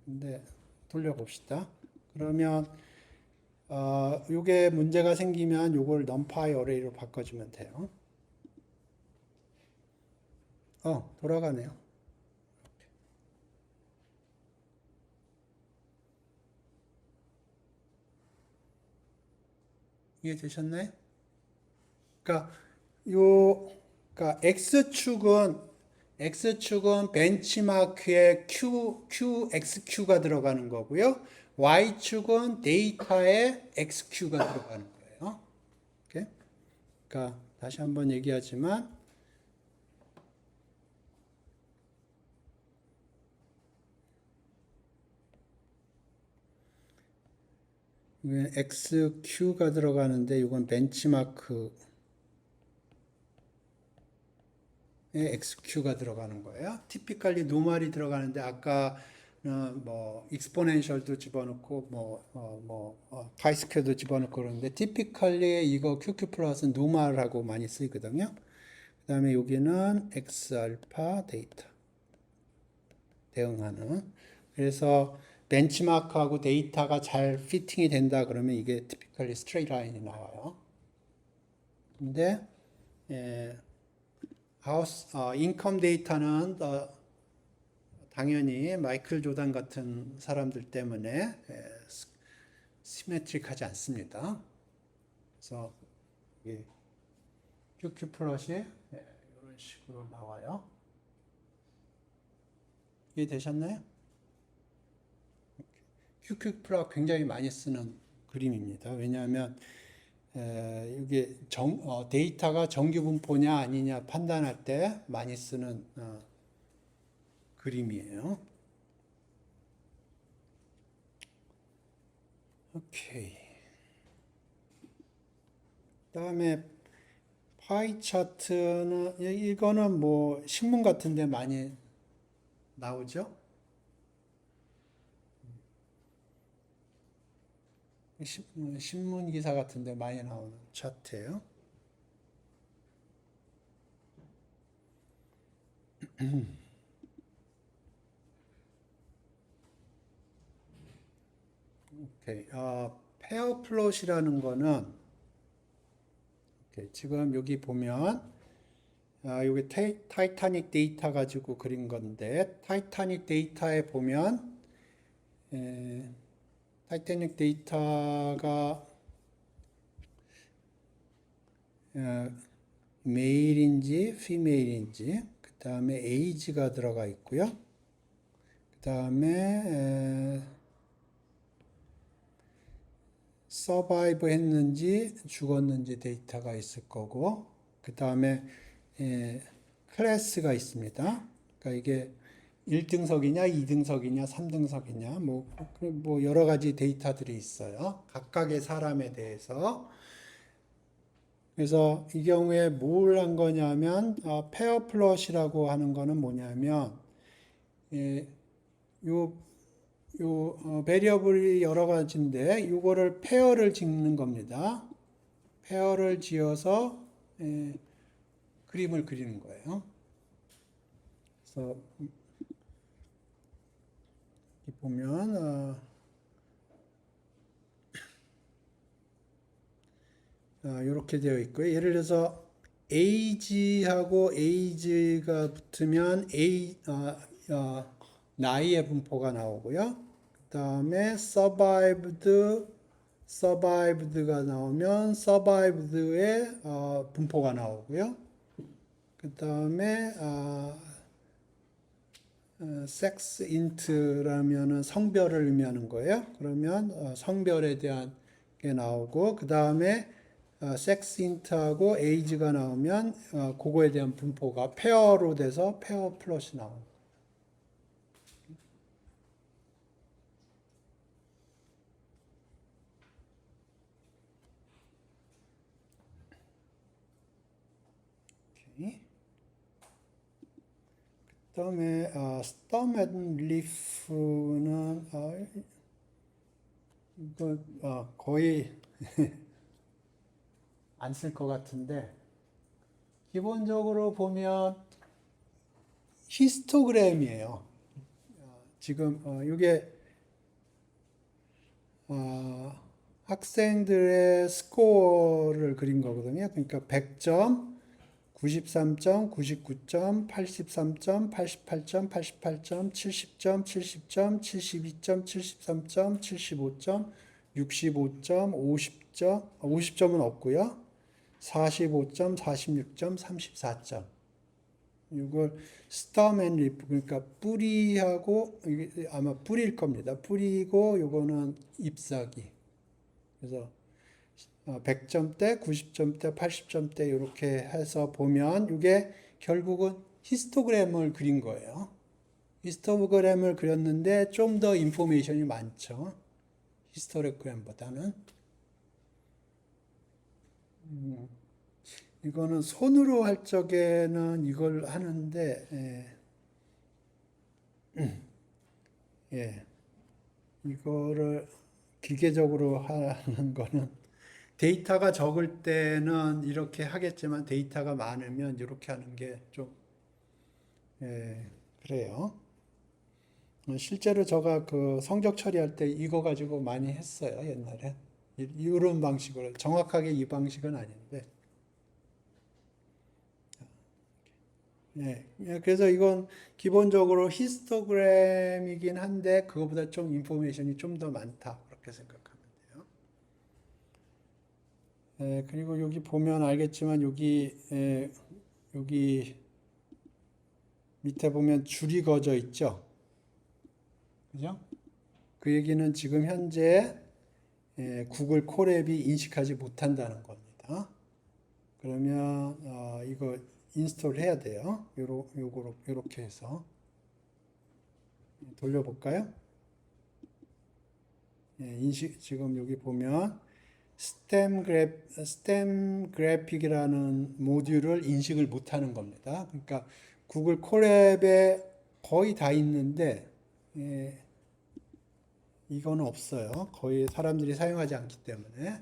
근데 돌려봅시다. 그러면 요게 문제가 생기면 요걸 numpy array로 바꿔주면 돼요. 돌아가네요. 이해되셨나요? 그러니까 그러니까 X축은 벤치마크에 XQ가 들어가는 거고요. Y축은 데이터에 XQ가 들어가는 거예요. 오케이? 그러니까 다시 한번 얘기하지만 XQ가 들어가는데 이건 벤치마크에 XQ가 들어가는 거예요. 티피컬리 노멀이 들어가는데 아까 뭐 익스포넨셜도 집어넣고 파이스퀘어도 집어넣고 그러는데 티피컬리 이거 QQ 플러스는 노멀하고 많이 쓰이거든요. 그다음에 여기는 X 알파 데이터 대응하는. 그래서 벤치마크하고 데이터가 잘 피팅이 된다 그러면 이게 티피컬리 스트레이트 라인이 나와요. 근데 인컴 데이터는 당연히 마이클 조단 같은 사람들 때문에 시메트릭하지 않습니다. 그래서 QQ 플롯이 이런 식으로 나와요. 이해되셨나요? QQ 플롯 굉장히 많이 쓰는 그림입니다. 왜냐하면 이게 데이터가 정규 분포냐 아니냐 판단할 때 많이 쓰는 그림이에요. 오케이. 그다음에 파이 차트는 이거는 뭐 신문 같은데 많이 나오죠. 신문 기사 같은데 많이 나오는 차트예요. 오케이. 페어 플롯이라는 거는 오케이. 지금 여기 보면 여기 타이타닉 데이터 가지고 그린 건데 타이타닉 데이터에 보면 타이타닉 데이터가 메일인지 피메일인지 그 다음에 에이지가 들어가 있고요. 그 다음에 서바이브 했는지 죽었는지 데이터가 있을 거고 그 다음에 클래스가 있습니다. 그러니까 이게 1등석이냐 2등석이냐 3등석이냐 뭐 여러 가지 데이터들이 있어요. 각각의 사람에 대해서. 그래서 이 경우에 뭘 한 거냐면 페어 플롯이라고 하는 거는 뭐냐면 베리어블이 여러 가지인데 이거를 페어를 짓는 겁니다. 페어를 지어서 그림을 그리는 거예요. 그래서 여기 보면 이렇게 되어 있고요. 예를 들어서 age하고 age가 붙으면 나이의 분포가 나오고요. 그 다음에 survived가 나오면 survived의 분포가 나오고요. 그 다음에 sex int라면은 성별을 의미하는 거예요. 그러면 성별에 대한 게 나오고 그 다음에 sex int하고 age가 나오면 그거에 대한 분포가 페어로 돼서 페어 플롯이 나옵니다. 그 다음에 stem and leaf는 이거 거의 안 쓸 것 같은데 기본적으로 보면 히스토그램이에요. 지금 이게 학생들의 스코어를 그린 거거든요. 그러니까 100점, 93점, 99점, 83점, 88점, 88점, 70점, 70점, 72점, 73점, 75점, 65점, 50점, 50점은 없고요. 45점, 46점, 34점. 이걸 스톰 앤 리프 그러니까 뿌리하고 이게 아마 뿌리일 겁니다. 뿌리고 요거는 잎사귀. 그래서 100점대, 90점대, 80점대 이렇게 해서 보면 이게 결국은 히스토그램을 그린 거예요. 히스토그램을 그렸는데 좀 더 인포메이션이 많죠. 히스토그램보다는. 이거는 손으로 할 적에는 이걸 하는데 이거를 기계적으로 하는 거는 데이터가 적을 때는 이렇게 하겠지만 데이터가 많으면 이렇게 하는 게 좀 그래요. 실제로 제가 그 성적 처리할 때 이거 가지고 많이 했어요, 옛날에. 이런 방식으로 정확하게 이 방식은 아닌데. 그래서 이건 기본적으로 히스토그램이긴 한데 그거보다 좀 인포메이션이 좀 더 많다 그렇게 생각하면 돼요. 그리고 여기 보면 알겠지만 여기 밑에 보면 줄이 그어져 있죠. 그죠? 그 얘기는 지금 현재 구글 콜앱이 인식하지 못한다는 겁니다. 그러면 이거 인스톨 해야 돼요. 요렇게 해서 돌려볼까요? 지금 여기 보면 스템 그래픽이라는 모듈을 인식을 못하는 겁니다. 그러니까 구글 콜앱에 거의 다 있는데 이거는 없어요. 거의 사람들이 사용하지 않기 때문에.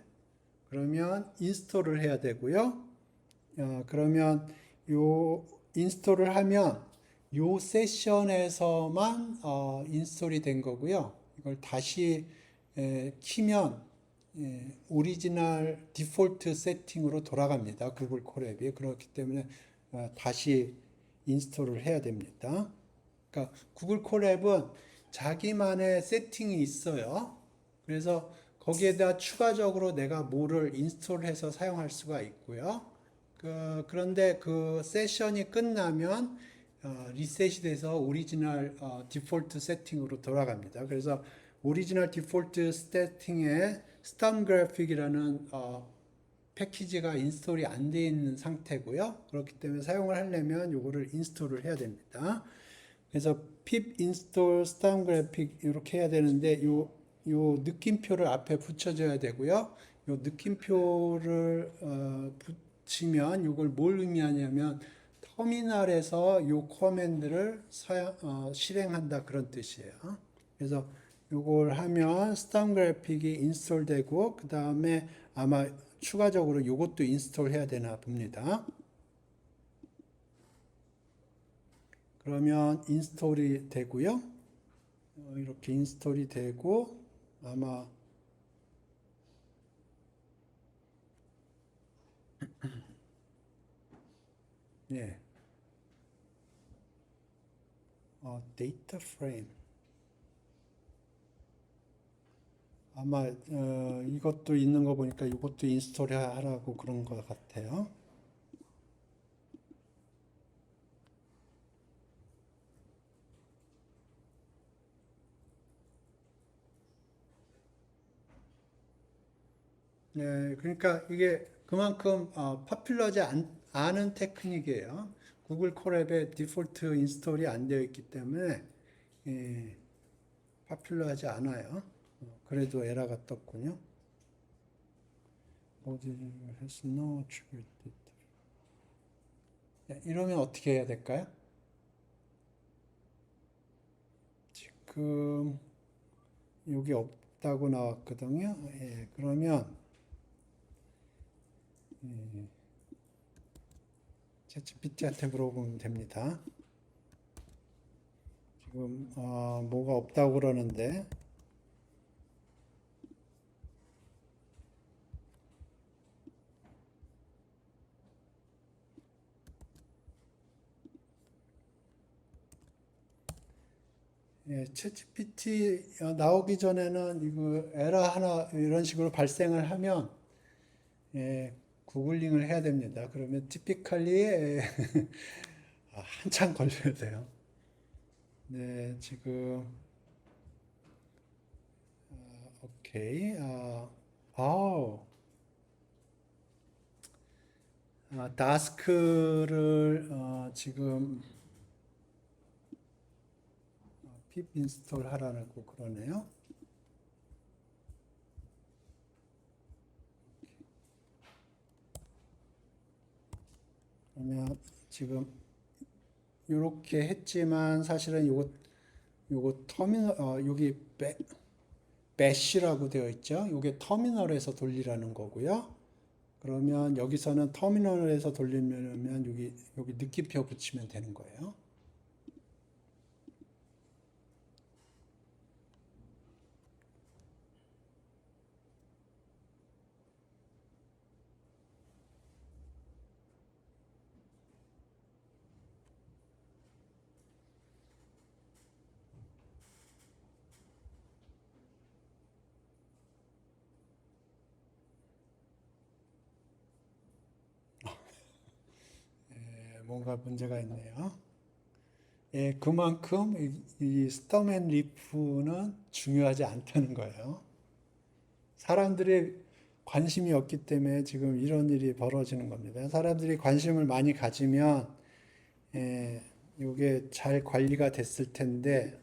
그러면 인스톨을 해야 되고요. 그러면 요 인스톨을 하면 요 세션에서만 인스톨이 된 거고요. 이걸 다시 키면 오리지널 디폴트 세팅으로 돌아갑니다. 구글 콜앱이. 그렇기 때문에 다시 인스톨을 해야 됩니다. 그러니까 구글 콜앱은 자기만의 세팅이 있어요. 그래서 거기에다 추가적으로 내가 뭐를 인스톨해서 사용할 수가 있고요. 그런데 그 세션이 끝나면 리셋이 돼서 오리지널 디폴트 세팅으로 돌아갑니다. 그래서 오리지널 디폴트 세팅에 스톰 그래픽이라는 패키지가 인스톨이 안 되어 있는 상태고요. 그렇기 때문에 사용을 하려면 요거를 인스톨을 해야 됩니다. 그래서 pip install stam graphic 이렇게 해야 되는데 요 느낌표를 앞에 붙여줘야 되고요. 요 느낌표를 붙이면 이걸 뭘 의미하냐면 터미널에서 요 커맨드를 실행한다 그런 뜻이에요. 그래서 요걸 하면 스탐 그래픽이 인스톨 되고 그 다음에 아마 추가적으로 요것도 인스톨 해야 되나 봅니다. 그러면 인스톨이 되고요. 이렇게 인스톨이 되고 아마 예, 데이터 프레임 아마 이것도 있는 거 보니까 이것도 인스톨 하라고 그런 것 같아요. 네, 그러니까 이게 그만큼 파퓰러지 않은 테크닉이에요. 구글 콜앱에 디폴트 인스톨이 안 되어 있기 때문에 예, 파퓰러하지 않아요. 그래도 에러가 떴군요. Body has no attributed. 이러면 어떻게 해야 될까요? 지금 여기 없다고 나왔거든요. 예, 그러면 챗GPT한테 물어보면 됩니다. 지금 뭐가 없다고 그러는데 예, 챗GPT 나오기 전에는 이거 에러 하나 이런 식으로 발생을 하면 예, 구글링을 해야 됩니다. 그러면 티피컬리 한참 걸려야 돼요. 네, 지금 오케이. 아우, 다스크를 지금 핍 인스톨 하라고 그러네요. 그러면 지금 이렇게 했지만 사실은 요거 터미널 여기 배시라고 되어 있죠. 이게 터미널에서 돌리라는 거고요. 그러면 여기서는 터미널에서 돌리려면 여기 느낌표 붙이면 되는 거예요. 뭔가 문제가 있네요. 예, 그만큼 이 스톰 앤 리프는 중요하지 않다는 거예요. 사람들이 관심이 없기 때문에 지금 이런 일이 벌어지는 겁니다. 사람들이 관심을 많이 가지면 예, 이게 잘 관리가 됐을 텐데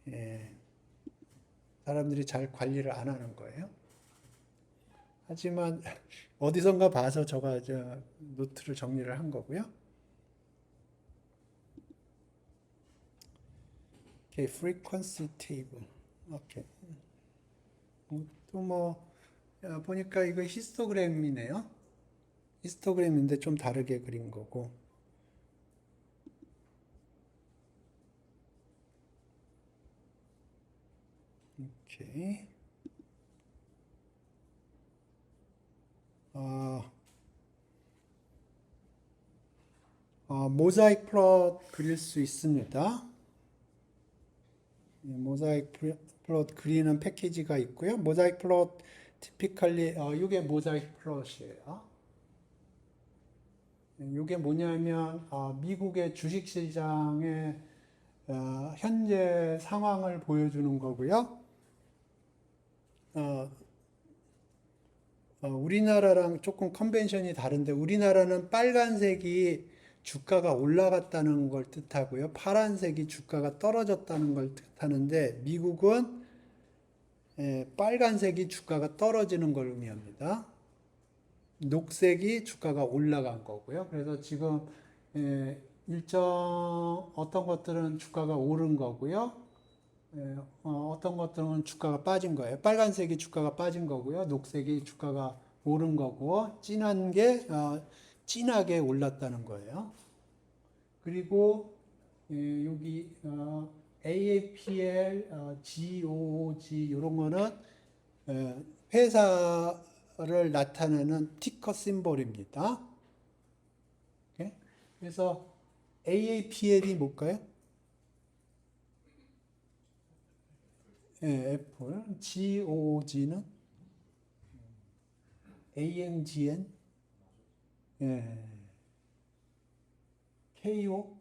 예, 사람들이 잘 관리를 안 하는 거예요. 하지만 어디선가 봐서 제가 노트를 정리를 한 거고요. 오케이, frequency table. 오케이. 또 보니까 이거 히스토그램이네요. 히스토그램인데 좀 다르게 그린 거고. 오케이. 모자이크 플롯 그릴 수 있습니다. 모자이크 플롯 그리는 패키지가 있고요. 모자이크 플롯 티피컬리 이게 모자이크 플롯이에요. 이게 뭐냐면 미국의 주식시장의 현재 상황을 보여주는 거고요. 우리나라랑 조금 컨벤션이 다른데 우리나라는 빨간색이 주가가 올라갔다는 걸 뜻하고요. 파란색이 주가가 떨어졌다는 걸 뜻하는데 미국은 빨간색이 주가가 떨어지는 걸 의미합니다. 녹색이 주가가 올라간 거고요. 그래서 지금 일정 어떤 것들은 주가가 오른 거고요. 어떤 것들은 주가가 빠진 거예요. 빨간색이 주가가 빠진 거고요. 녹색이 주가가 오른 거고, 진한 게 진하게 올랐다는 거예요. 그리고 여기 AAPL, GOOG 이런 거는 회사를 나타내는 티커 심볼입니다. 그래서 AAPL이 뭘까요? 애플. GOOG는 ANGN. KO.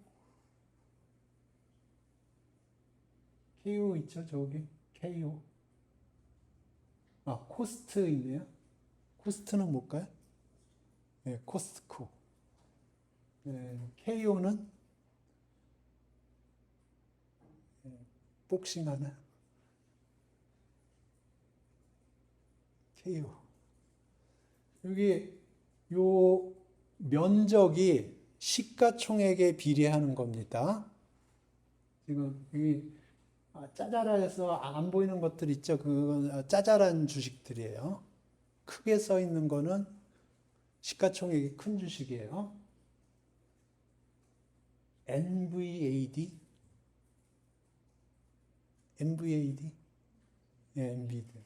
KO 있죠, 저기. KO. 코스트 있네요. 코스트는 뭘까요? 코스트코. KO는 복싱하나? KO. 여기 요 면적이 시가총액에 비례하는 겁니다. 지금 여기 짜잘해서 안 보이는 것들 있죠? 그건 짜잘한 주식들이에요. 크게 써 있는 거는 시가총액이 큰 주식이에요. NVAD? NVAD? 엔비드.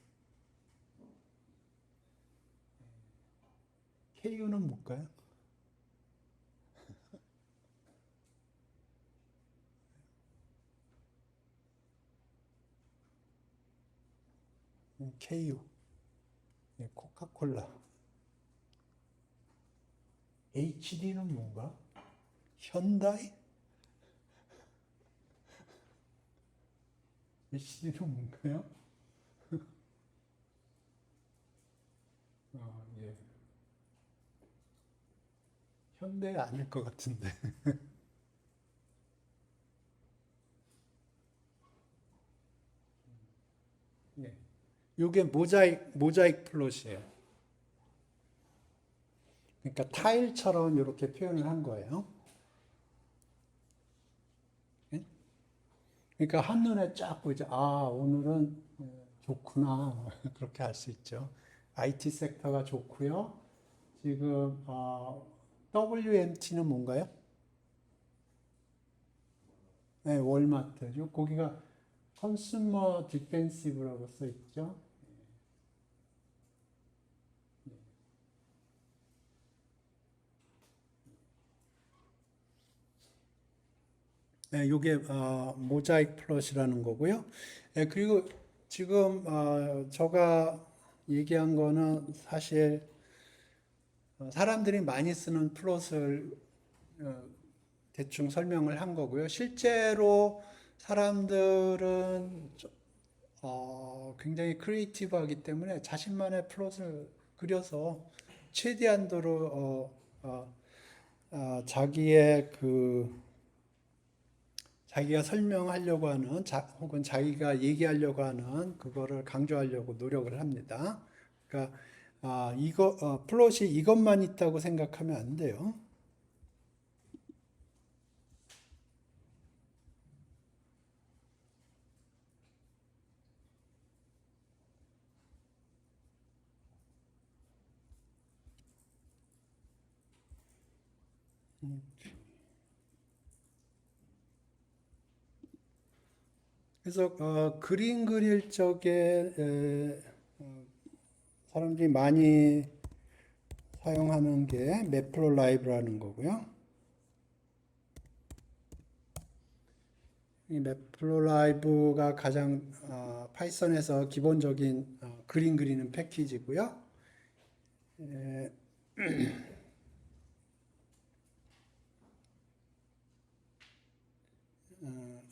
KU는 뭘까요? KU. 코카콜라. HD는 뭔가? 현다이? HD는 뭔가요? 예. 현대 아닐 것 같은데. 예. 요게 모자이크 플롯이에요. 그러니까 타일처럼 이렇게 표현을 한 거예요. 예? 그러니까 한눈에 쫙 보이죠. 오늘은 좋구나. 그렇게 할 수 있죠. IT 섹터가 좋고요. 지금 WMT는 뭔가요? 네, 월마트. 거기가 컨슈머 디펜시브라고 써 있죠. 네, 요게 모자이크 플롯이라는 거고요. 네, 그리고 지금 제가 얘기한 거는 사실 사람들이 많이 쓰는 플롯을 대충 설명을 한 거고요. 실제로 사람들은 굉장히 크리에이티브하기 때문에 자신만의 플롯을 그려서 최대한도로 자기의 자기가 설명하려고 하는 혹은 자기가 얘기하려고 하는 그거를 강조하려고 노력을 합니다. 그러니까 플롯이 이것만 있다고 생각하면 안 돼요. 그래서 그림 그릴 적에 사람들이 많이 사용하는 게 매플로 라이브라는 거고요. 이 매플로 라이브가 가장 파이썬에서 기본적인 그림 그리는 패키지고요.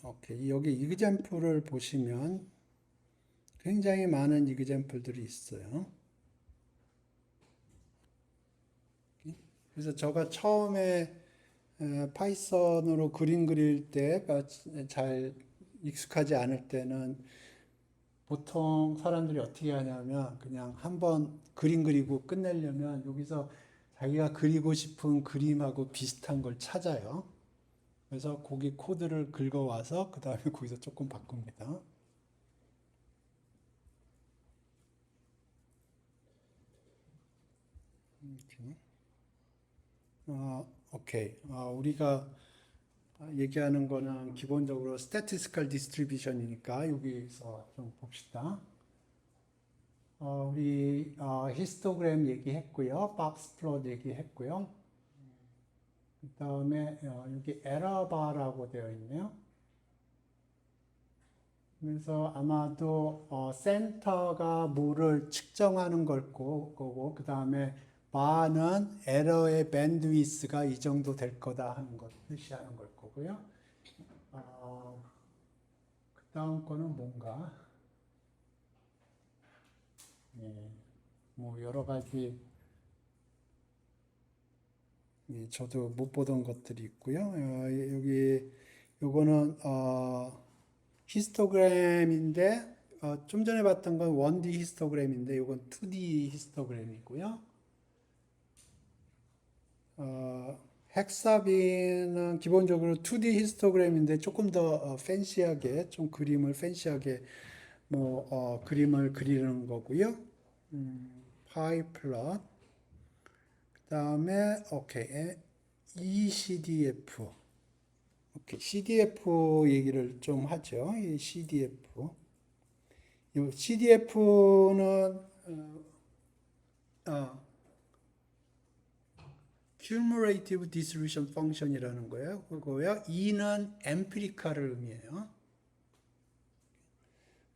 오케이. 여기 이그젬플을 보시면 굉장히 많은 이그젬플들이 있어요. 그래서 제가 처음에 파이썬으로 그림 그릴 때 잘 익숙하지 않을 때는 보통 사람들이 어떻게 하냐면 그냥 한번 그림 그리고 끝내려면 여기서 자기가 그리고 싶은 그림하고 비슷한 걸 찾아요. 그래서 거기 코드를 긁어와서 그 다음에 거기서 조금 바꿉니다. 이렇게. 오케이. 우리가 얘기하는 거는 기본적으로 statistical distribution이니까 여기서 좀 봅시다. 우리 히스토그램 얘기했고요. 박스 플롯 얘기했고요. 그 다음에 여기 에러바라고 되어 있네요. 그래서 아마도 센터가 뭐를 측정하는 걸 거고 그 다음에 바는 에러의 밴드위스가 이 정도 될 거다 하는 걸 표시하는 걸 거고요. 그 다음 거는 뭔가 뭐 여러 가지 저도 못 보던 것들이 있고요. 여기 요거는 히스토그램인데 좀 전에 봤던 건 1D 히스토그램인데 요건 2D 히스토그램이고요. 헥사빈은 기본적으로 2D 히스토그램인데 조금 더 팬시하게 좀 그림을 팬시하게 그림을 그리는 거고요. 파이 플롯 그다음에 오케이 ECDF 오케이 CDF 얘기를 좀 하죠. 이 CDF 이 CDF는 Cumulative Distribution Function이라는 거예요. 그거요. E는 empirical을 의미해요.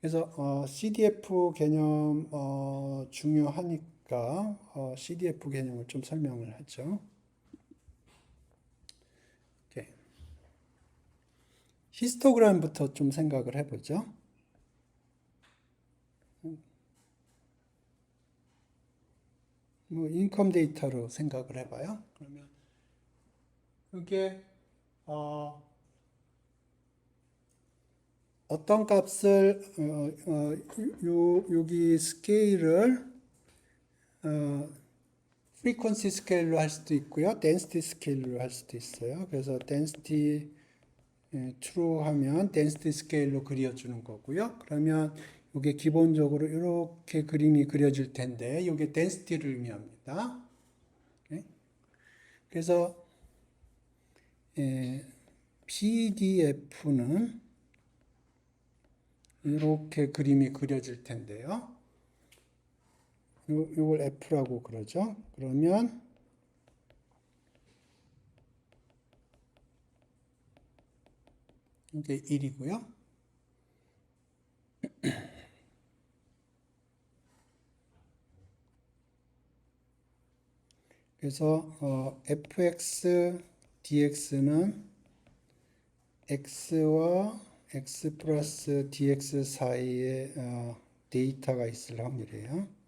그래서 CDF 개념 중요하니까 CDF 개념을 좀 설명을 하죠. 오케이. 히스토그램부터 좀 생각을 해보죠. 뭐 인컴 데이터로 생각을 해봐요. 그러면 이게 어떤 값을 여기 스케일을 프리퀀시 스케일로 할 수도 있고요. 덴시티 스케일로 할 수도 있어요. 그래서 덴시티 true 하면 덴시티 스케일로 그려주는 거고요. 그러면 이게 기본적으로 이렇게 그림이 그려질 텐데 이게 덴시티를 의미합니다. 그래서 PDF는 이렇게 그림이 그려질 텐데요. 이걸 F라고 그러죠. 그러면 이게 1이고요. 그래서 fx dx는 x와 x 플러스 dx 사이에 데이터가 있을 확률이에요.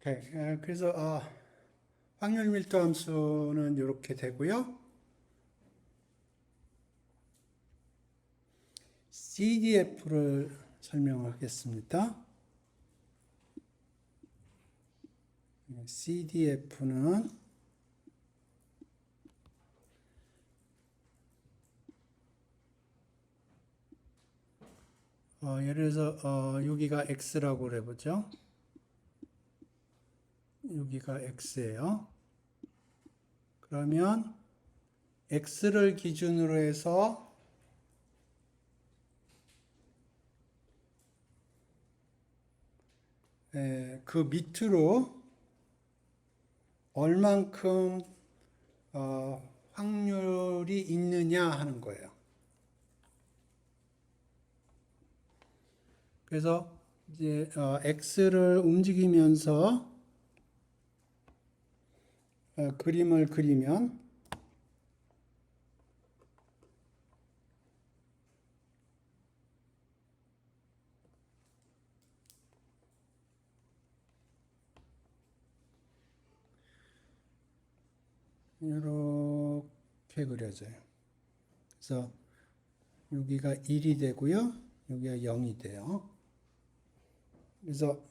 오케이. 그래서 확률 밀도 함수는 이렇게 되고요. CDF를 설명하겠습니다. CDF는 예를 들어서 여기가 x라고 해보죠. 여기가 x예요. 그러면 x를 기준으로 해서 그 밑으로 얼만큼 확률이 있느냐 하는 거예요. 그래서 이제 x를 움직이면서 그림을 그리면 이렇게 그려져요. 그래서 여기가 1이 되고요. 여기가 0이 돼요. 그래서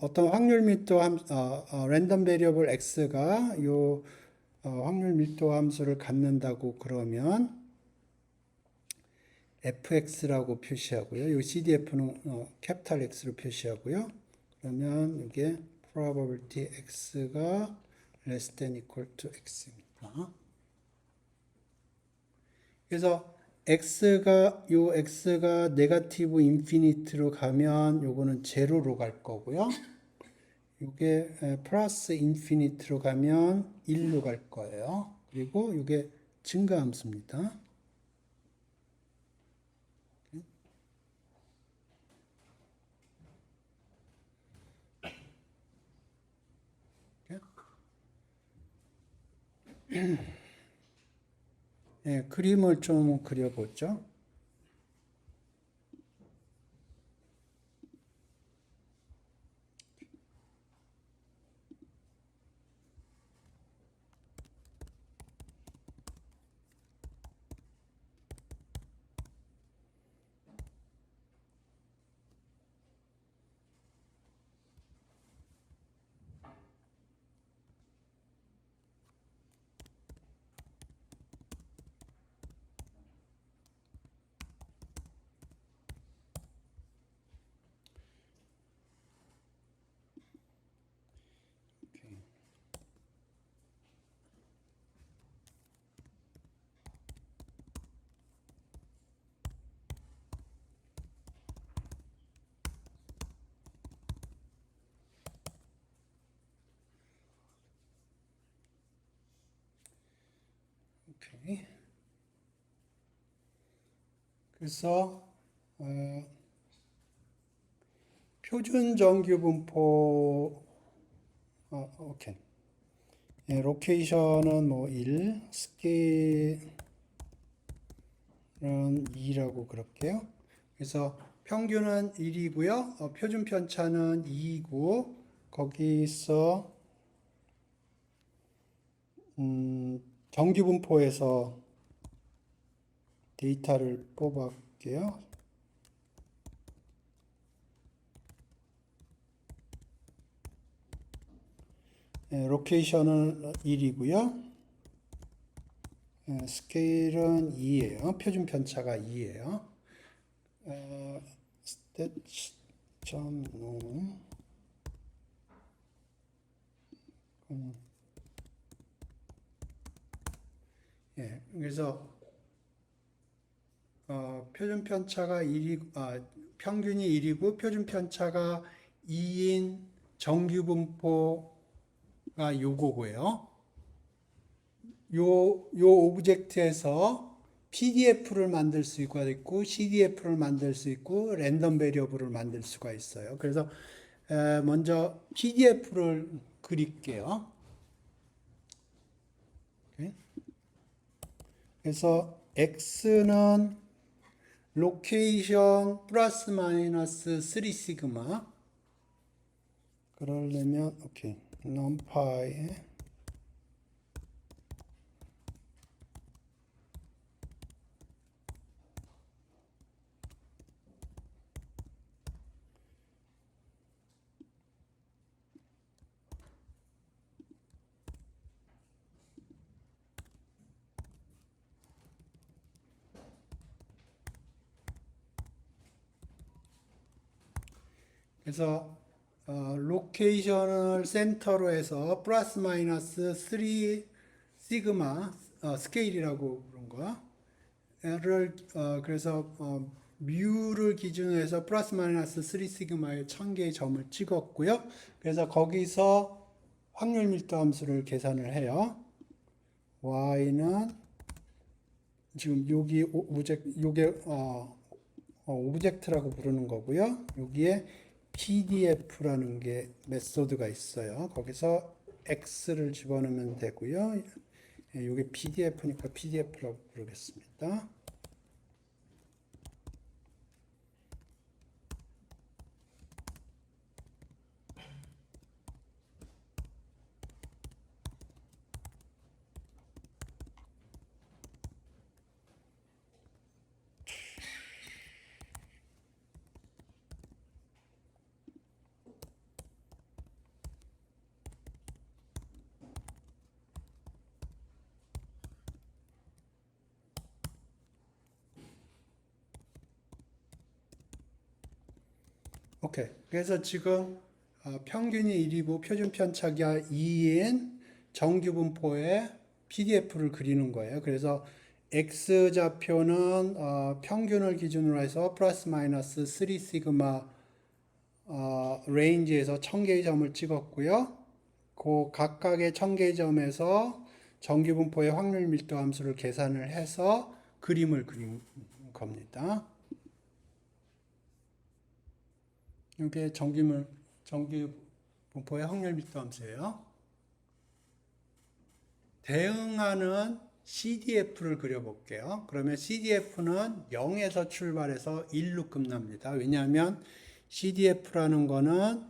어떤 확률 밀도 랜덤 베리어블 x가 요 확률 밀도 함수를 갖는다고 그러면 fx라고 표시하고요. 요 cdf는 캐피탈 x로 표시하고요. 그러면 이게 probability x가 less than equal to x입니다. 그래서 x가 네거티브 인피니트로 가면 요거는 제로로 갈 거고요. 요게 플러스 인피니트로 가면 1로 갈 거예요. 그리고 요게 증가함수입니다. 그림을 좀 그려보죠. 오케이. 그래서 표준 정규 분포 오케이. 로케이션은 뭐 1, 스케일은 2라고 그럴게요. 그래서 평균은 1이고요. 표준 편차는 2이고 거기서 정규 분포에서 데이터를 뽑아볼게요. 로케이션은 1이고요. 스케일은 2예요. 표준 편차가 2예요. 스탯 점 예, 그래서 표준 편차가 1이 평균이 1이고 표준 편차가 2인 정규 분포가 요거고요. 요 오브젝트에서 PDF를 만들 수가 있고 CDF를 만들 수 있고 랜덤 베리어블을 만들 수가 있어요. 그래서 먼저 PDF를 그릴게요. 그래서 X는 로케이션 플러스 마이너스 3 시그마. 그러려면 오케이. numPy 그래서 로케이션을 센터로 해서 플러스 마이너스 3 시그마 스케일이라고 부른 거를 그래서 뮤를 기준으로 해서 플러스 마이너스 3 시그마의 1000개의 점을 찍었고요. 그래서 거기서 확률 밀도 함수를 계산을 해요. y는 지금 여기 요게 오브젝트라고 부르는 거고요. 여기에 PDF라는 게 메소드가 있어요. 거기서 X를 집어넣으면 되고요. 이게 PDF니까 PDF라고 부르겠습니다. 오케이. 그래서 지금 평균이 1이고 표준 편차가 2인 정규 분포의 PDF를 그리는 거예요. 그래서 X 좌표는 평균을 기준으로 해서 플러스 마이너스 3 시그마 레인지에서 1000개의 점을 찍었고요. 그 각각의 1000개의 점에서 정규 분포의 확률 밀도 함수를 계산을 해서 그림을 그린 겁니다. 이게 정규 분포의 확률 밀도 함수예요. 대응하는 CDF를 그려볼게요. 그러면 CDF는 0에서 출발해서 1로 끝납니다. 왜냐하면 CDF라는 거는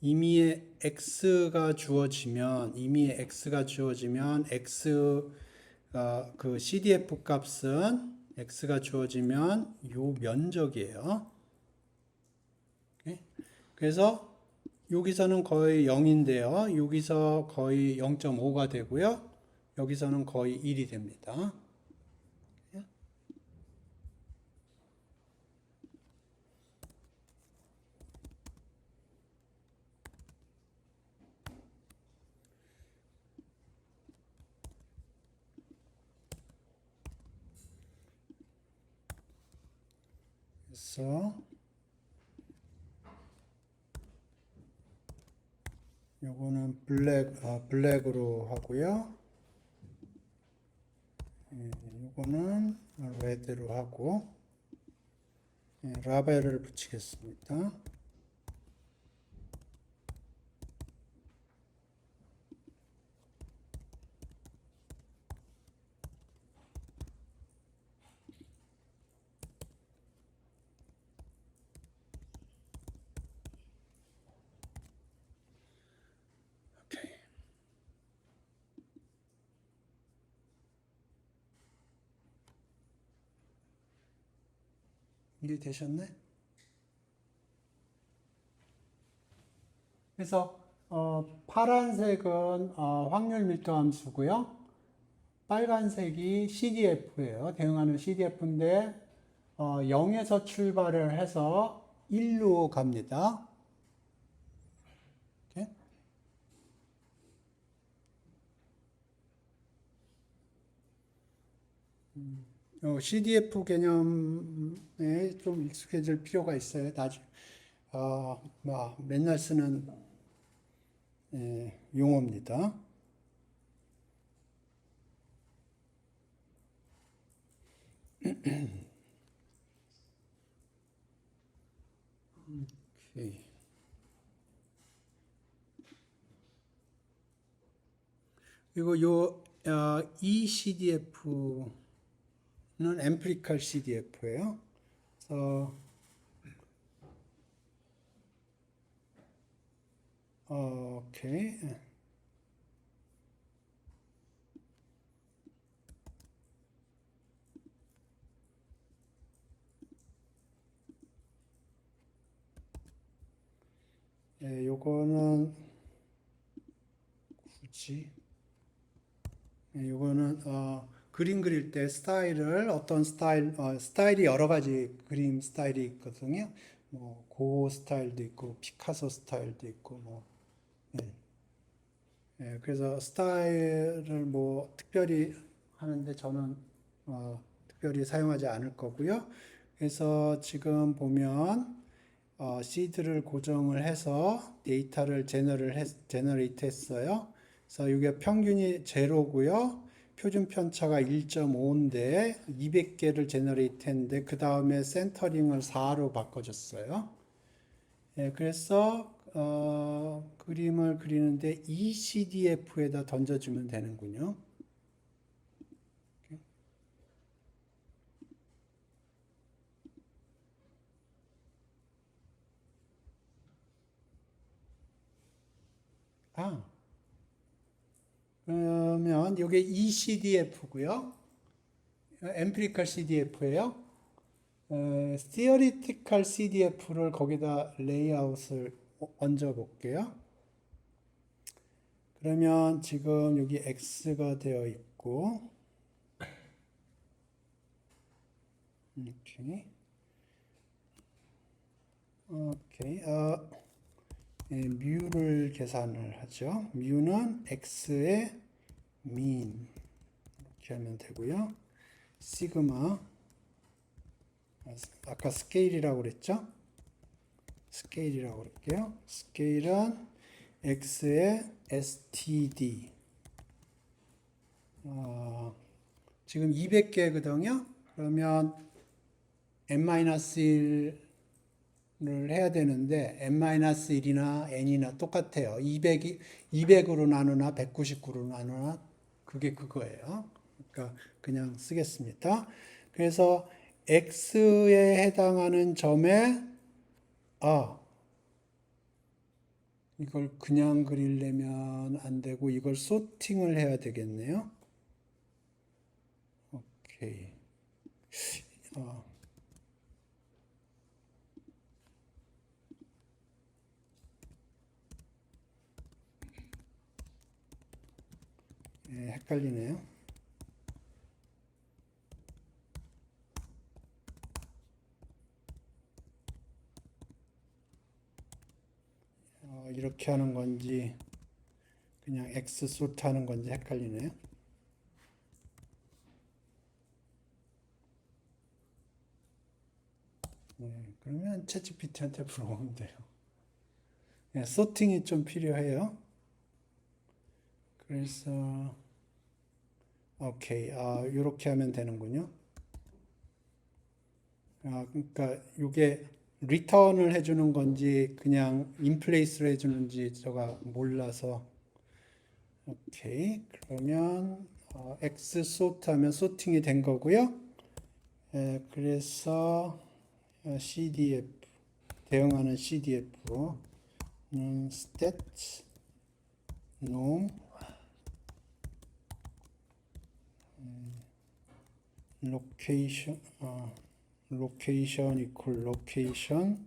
이미 X가 주어지면 X 그 CDF 값은 X가 주어지면 요 면적이에요. 그래서 여기서는 거의 0인데요. 여기서 거의 0.5가 되고요. 여기서는 거의 1이 됩니다. 그래서 요거는 블랙으로 하고요. 요거는 레드로 하고 라벨을 붙이겠습니다. 이해 되셨네? 그래서 파란색은 확률 밀도 함수고요. 빨간색이 CDF예요. 대응하는 CDF인데 0에서 출발을 해서 1로 갑니다. CDF 개념에 좀 익숙해질 필요가 있어요. 맨날 쓰는 용어입니다. 오케이. 그리고 이 CDF는 앰플리컬 CDF예요. 그래서 오케이. 요거는 굳이 요거는 그림 그릴 때 스타일을 어떤 스타일이 여러 가지 그림 스타일이 있거든요. 뭐 고호 스타일도 있고 피카소 스타일도 있고 뭐 그래서 스타일을 뭐 특별히 하는데 저는 특별히 사용하지 않을 거고요. 그래서 지금 보면 시드를 고정을 해서 데이터를 제너레이트 했어요. 그래서 이게 평균이 제로고요. 표준 편차가 1.5인데 200개를 제너레이트 했는데 그 다음에 센터링을 4로 바꿔줬어요. 그래서 그림을 그리는데 ECDF에다 던져주면 되는군요. 그러면 이게 ECDF고요. 엠피리컬 CDF예요. Theoretical CDF를 거기다 레이아웃을 얹어 볼게요. 그러면 지금 여기 X가 되어 있고, 오케이. 뮤를 계산을 하죠. 뮤는 X의 mean 이렇게 하면 되고요. 시그마 아까 스케일이라고 그랬죠? 스케일이라고 그럴게요. 스케일은 X의 STD 지금 200개거든요. 그러면 n-1을 해야 되는데 n-1이나 n이나 똑같아요. 200으로 나누나 199로 나누나 그게 그거예요. 그러니까 그냥 쓰겠습니다. 그래서 x에 해당하는 점에 이걸 그냥 그리려면 안 되고 이걸 소팅을 해야 되겠네요. 오케이. 헷갈리네요. 이렇게 하는 건지 그냥 X 소트 하는 건지 헷갈리네요. 그러면 챗GPT한테 물어보면 돼요. 소팅이 좀 필요해요. 그래서 오케이, 이렇게 하면 되는군요. 그러니까 이게 리턴을 해주는 건지 그냥 인플레이스로 해주는지 제가 몰라서 오케이, 그러면 X 소트 하면 소팅이 된 거고요. 그래서 CDF 대응하는 CDF는 stat nom location location equal location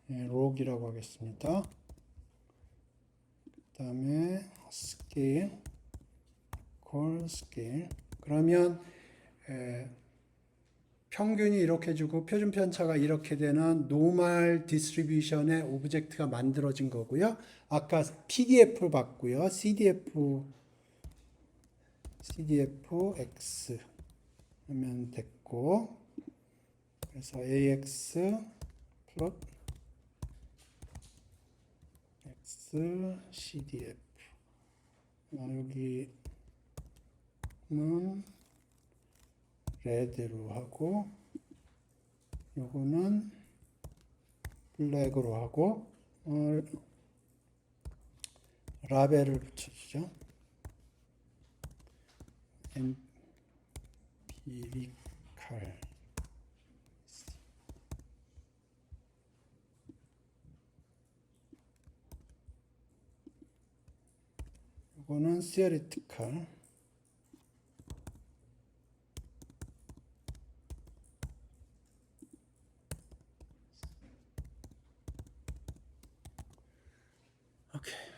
log이라고 하겠습니다. 그 다음에 scale equal scale. 그러면 평균이 이렇게 주고 표준 편차가 이렇게 되는 노멀 디스트리뷰션의 오브젝트가 만들어진 거고요. 아까 PDF 봤고요. CDF X 하면 됐고, 그래서 AX 플롯 X CDF. 여기는 레드로 하고, 요거는 블랙으로 하고, 라벨을 붙여주죠. empirical. 요거는 theoretical. 오케이.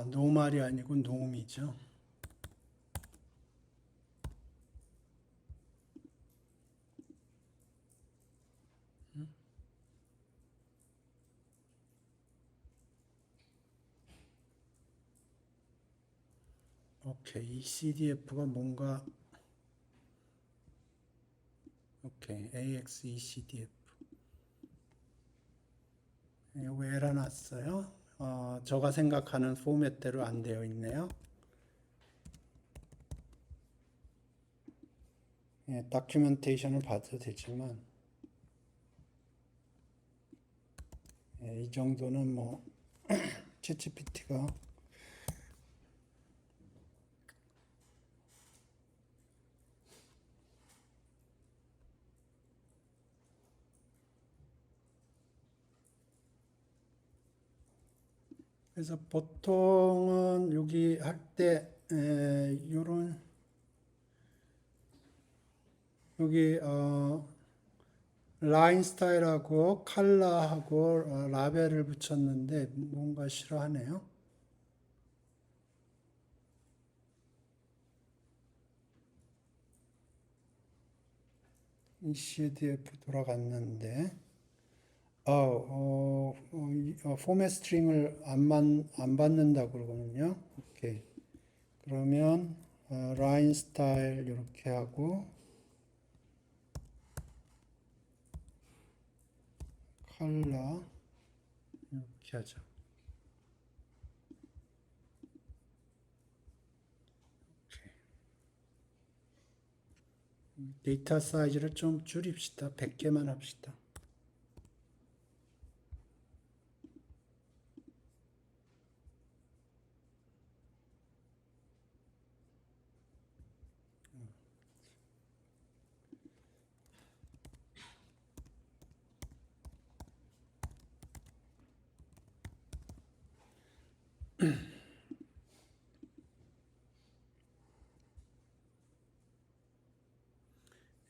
노말이 아니고 놈이죠. 오케이. 이 CDF가 뭔가, 오케이. AX ECDF. 이거 에러 났어요. 제가 생각하는 포맷대로 안 되어 있네요. 예, 다큐멘테이션을 봐도 되지만, 이 정도는 뭐, 챗GPT가 그래서 보통은 여기 할 때 요런 여기 라인 스타일하고 컬러하고 라벨을 붙였는데 뭔가 싫어하네요. 이 CDF 돌아갔는데 포맷 스트링을 안 받는다고 그러거든요. 오케이. 그러면 라인 스타일 이렇게 하고 컬러 이렇게 하죠. 데이터 사이즈를 좀 줄입시다. 100개만 합시다.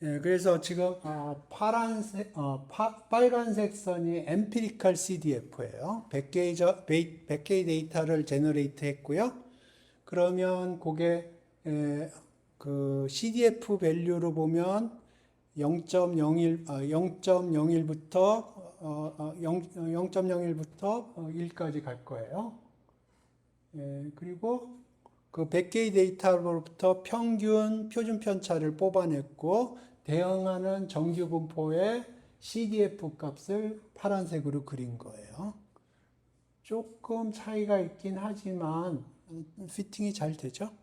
예, 그래서 지금 빨간색 선이 empirical CDF예요. 100개의 데이터를 제너레이트 했고요. 그러면 그게 그 CDF 밸류로 보면 0.01부터 0.01부터 1까지 갈 거예요. 예, 그리고 그 100개의 데이터로부터 평균 표준 편차를 뽑아냈고 대응하는 정규 분포의 CDF 값을 파란색으로 그린 거예요. 조금 차이가 있긴 하지만 피팅이 잘 되죠?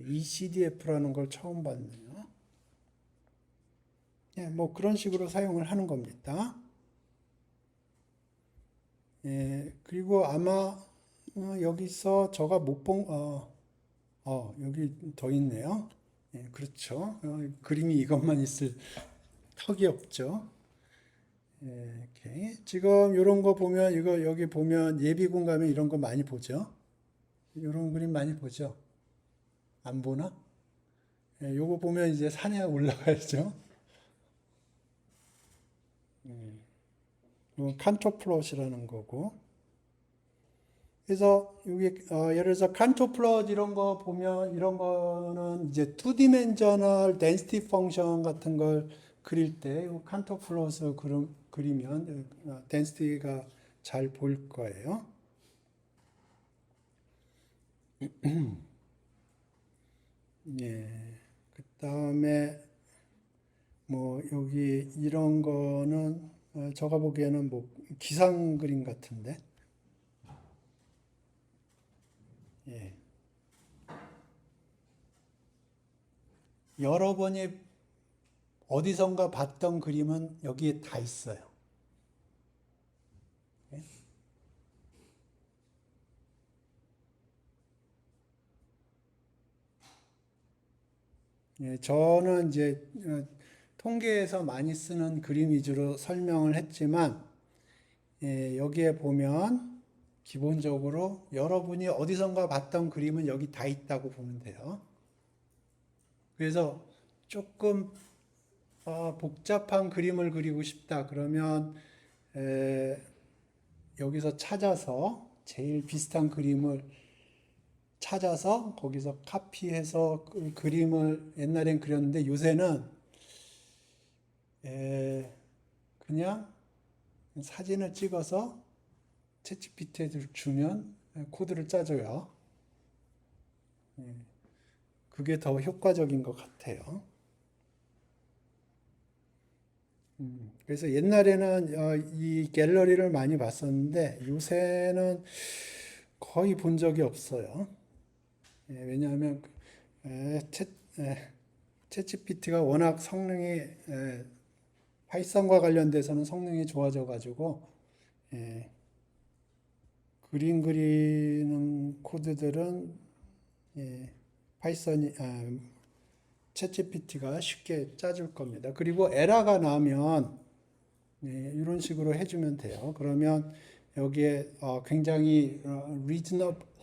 이 CDF라는 걸 처음 봤네요. 예, 뭐 그런 식으로 사용을 하는 겁니다. 예, 그리고 아마 여기서 제가 못 본, 여기 더 있네요. 예, 그렇죠. 그림이 이것만 있을 턱이 없죠. 예, 오케이. 지금 이런 거 보면, 여기 보면 예비군 가면 이런 거 많이 보죠. 이런 그림 많이 보죠. 안 보나? 요거 보면 이제 산에 올라가야죠. 이건 칸토 플롯이라는 거고. 그래서 여기 예를 들어서 칸토 플롯 이런 거 보면 이런 거는 이제 2디멘셔널 덴시티 펑션 같은 걸 그릴 때 칸토 플롯을 그리면 덴시티가 잘 보일 거예요. 예. 그다음에 뭐 여기 이런 거는 제가 보기에는 뭐 기상 그림 같은데. 예. 여러 번이 어디선가 봤던 그림은 여기에 다 있어요. 예, 저는 이제 통계에서 많이 쓰는 그림 위주로 설명을 했지만 여기에 보면 기본적으로 여러분이 어디선가 봤던 그림은 여기 다 있다고 보면 돼요. 그래서 조금 복잡한 그림을 그리고 싶다 그러면 여기서 찾아서 제일 비슷한 그림을 찾아서 거기서 카피해서 그 그림을 옛날엔 그렸는데 요새는 그냥 사진을 찍어서 챗GPT에 주면 코드를 짜줘요. 그게 더 효과적인 것 같아요. 그래서 옛날에는 이 갤러리를 많이 봤었는데 요새는 거의 본 적이 없어요. 왜냐하면 챗GPT가 워낙 성능이 파이썬과 관련돼서는 성능이 좋아져 가지고 그림 그리는 코드들은 파이썬이 챗GPT가 쉽게 짜줄 겁니다. 그리고 에러가 나면 이런 식으로 해주면 돼요. 그러면 여기에 굉장히 리즈너블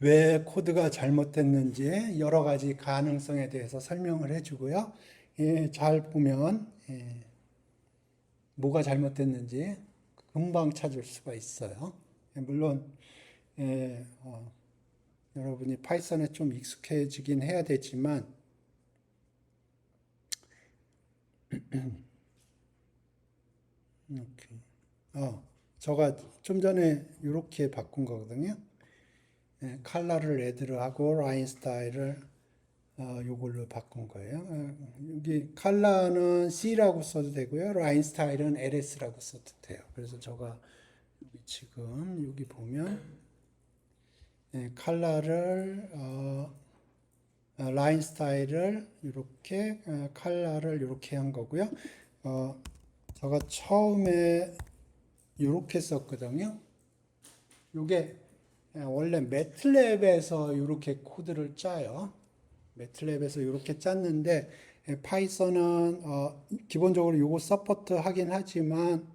왜 코드가 잘못됐는지 여러 가지 가능성에 대해서 설명을 해주고요. 잘 보면 뭐가 잘못됐는지 금방 찾을 수가 있어요. 물론 여러분이 파이썬에 좀 익숙해지긴 해야 되지만 이렇게 제가 좀 전에 이렇게 바꾼 거거든요. 컬러를 레드로 하고 라인 스타일을 요걸로 바꾼 거예요. 여기 컬러는 C라고 써도 되고요. 라인 스타일은 LS라고 써도 돼요. 그래서 제가 여기 지금 여기 보면 컬러를 라인 스타일을 이렇게 컬러를 이렇게 한 거고요. 제가 처음에 이렇게 썼거든요. 이게 원래 매틀랩에서 이렇게 코드를 짜요. 매틀랩에서 이렇게 짰는데 파이썬은 기본적으로 이거 서포트 하긴 하지만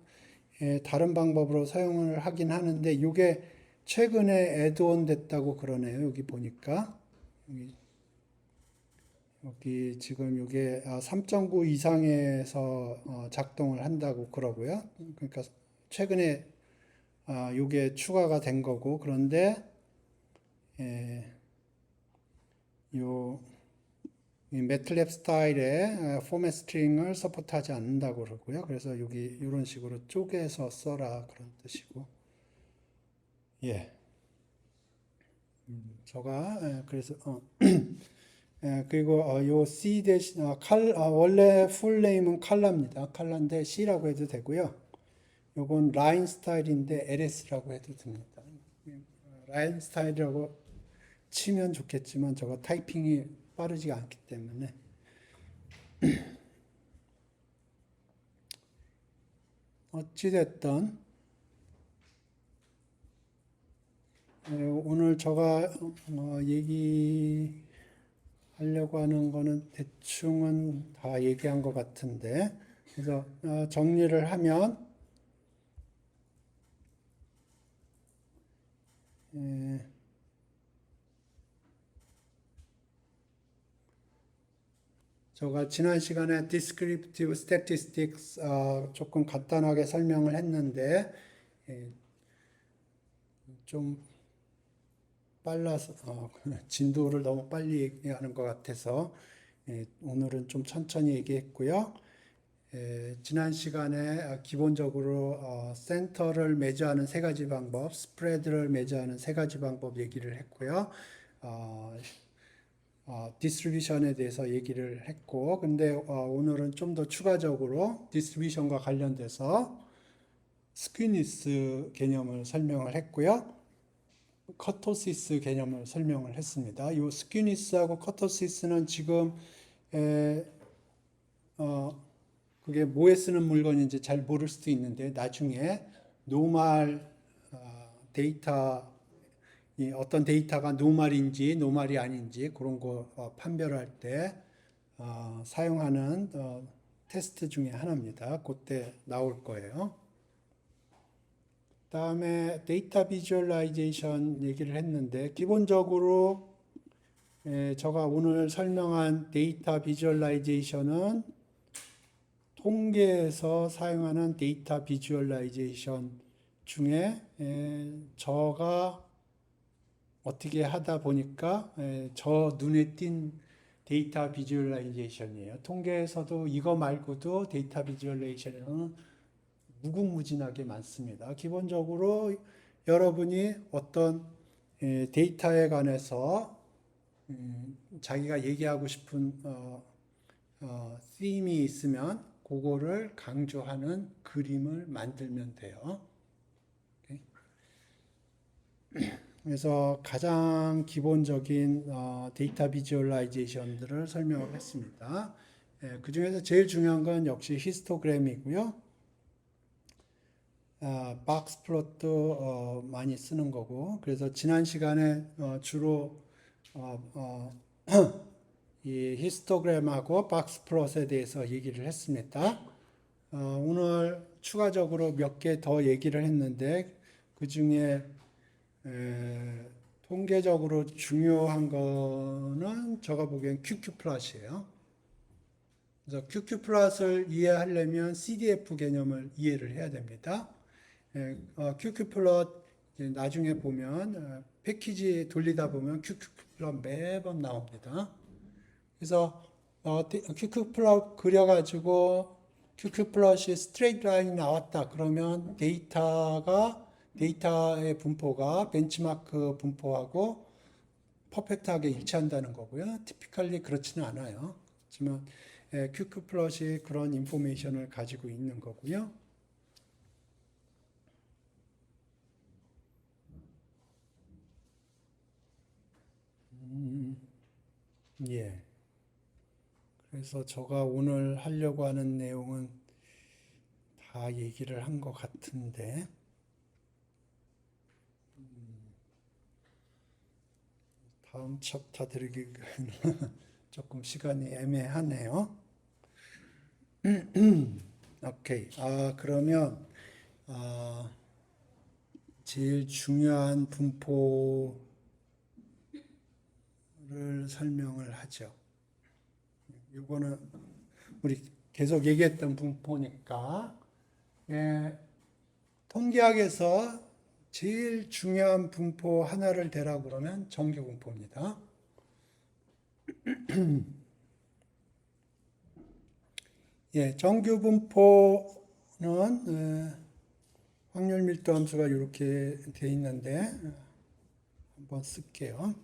다른 방법으로 사용을 하긴 하는데 이게 최근에 애드온 됐다고 그러네요. 여기 보니까 여기 지금 이게 3.9 이상에서 작동을 한다고 그러고요. 그러니까 최근에 이게 추가가 된 거고 그런데 요 매틀랩 스타일의 포맷 스트링을 서포트하지 않는다고 그러고요. 그래서 여기 이런 식으로 쪼개서 써라 그런 뜻이고 예. 제가 그래서 그리고 요 C 대신 원래 풀 네임은 칼라입니다. 칼라인데 C라고 해도 되고요. 요건 라인 스타일인데 LS라고 해도 됩니다. 라인 스타일이라고 치면 좋겠지만 저거 타이핑이 빠르지가 않기 때문에 어찌됐든 오늘 제가 얘기하려고 하는 거는 대충은 다 얘기한 것 같은데 그래서 정리를 하면 제가 지난 시간에 Descriptive Statistics 조금 간단하게 설명을 했는데 좀 빨라서 진도를 너무 빨리 얘기하는 것 같아서 오늘은 좀 천천히 얘기했고요. 지난 시간에 기본적으로 센터를 매주하는 세 가지 방법, 스프레드를 매주하는 세 가지 방법 얘기를 했고요. 디스트리뷰션에 대해서 얘기를 했고, 근데 오늘은 좀 더 추가적으로 디스트리뷰션과 관련돼서 스퀴니스 개념을 설명을 했고요. 커토시스 개념을 설명을 했습니다. 이 스퀴니스하고 커토시스는 지금 그게 뭐에 쓰는 물건인지 잘 모를 수도 있는데 나중에 노말 데이터 어떤 데이터가 노말인지 노말이 아닌지 그런 거 판별할 때 사용하는 테스트 중에 하나입니다. 그때 나올 거예요. 다음에 데이터 비주얼라이제이션 얘기를 했는데 기본적으로 제가 오늘 설명한 데이터 비주얼라이제이션은 통계에서 사용하는 데이터 비주얼라이제이션 중에 제가 어떻게 하다 보니까 저 눈에 띈 데이터 비주얼라이제이션이에요. 통계에서도 이거 말고도 데이터 비주얼라이제이션은 무궁무진하게 많습니다. 기본적으로 여러분이 어떤 데이터에 관해서 자기가 얘기하고 싶은 theme이 있으면 그거를 강조하는 그림을 만들면 돼요. 그래서 가장 기본적인 데이터 비주얼라이제이션들을 설명을 했습니다. 그 중에서 제일 중요한 건 역시 히스토그램이고요. 박스 플롯도 많이 쓰는 거고, 그래서 지난 시간에 주로 이 히스토그램하고 박스 플롯에 대해서 얘기를 했습니다. 오늘 추가적으로 몇 개 더 얘기를 했는데 그 중에 통계적으로 중요한 거는 제가 보기엔 QQ 플롯이에요. 그래서 QQ 플롯을 이해하려면 CDF 개념을 이해를 해야 됩니다. QQ 플롯 나중에 보면 패키지 돌리다 보면 QQ 플롯 매번 나옵니다. 그래서 QQ 플롯 그려가지고 QQ 플롯이 스트레이트 라인이 나왔다 그러면 데이터의 분포가 벤치마크 분포하고 퍼펙트하게 일치한다는 거고요. 티피컬리 그렇지는 않아요. 하지만 QQ 플롯이 그런 인포메이션을 가지고 있는 거고요. 예. 그래서 제가 오늘 하려고 하는 내용은 다 얘기를 한 것 같은데, 다음 챕터 드리기는 조금 시간이 애매하네요. 오케이. 그러면 제일 중요한 분포를 설명을 하죠. 이거는 우리 계속 얘기했던 분포니까 통계학에서 제일 중요한 분포 하나를 대라고 그러면 정규 분포입니다. 정규 분포는 확률 밀도 함수가 이렇게 돼 있는데 한번 쓸게요.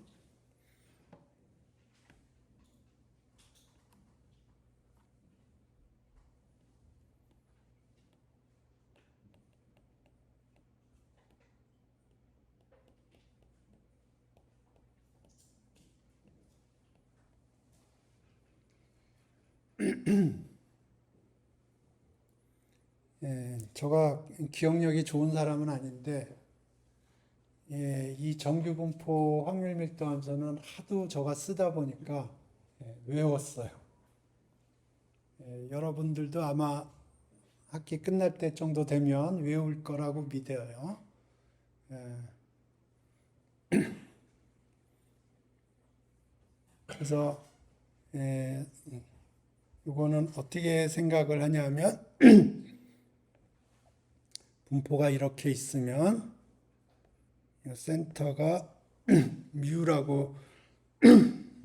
제가 기억력이 좋은 사람은 아닌데 이 정규분포 확률 밀도 함수는 하도 제가 쓰다 보니까 외웠어요. 여러분들도 아마 학기 끝날 때 정도 되면 외울 거라고 믿어요. 그래서 이거는 어떻게 생각을 하냐면 분포가 이렇게 있으면 이 센터가 뮤라고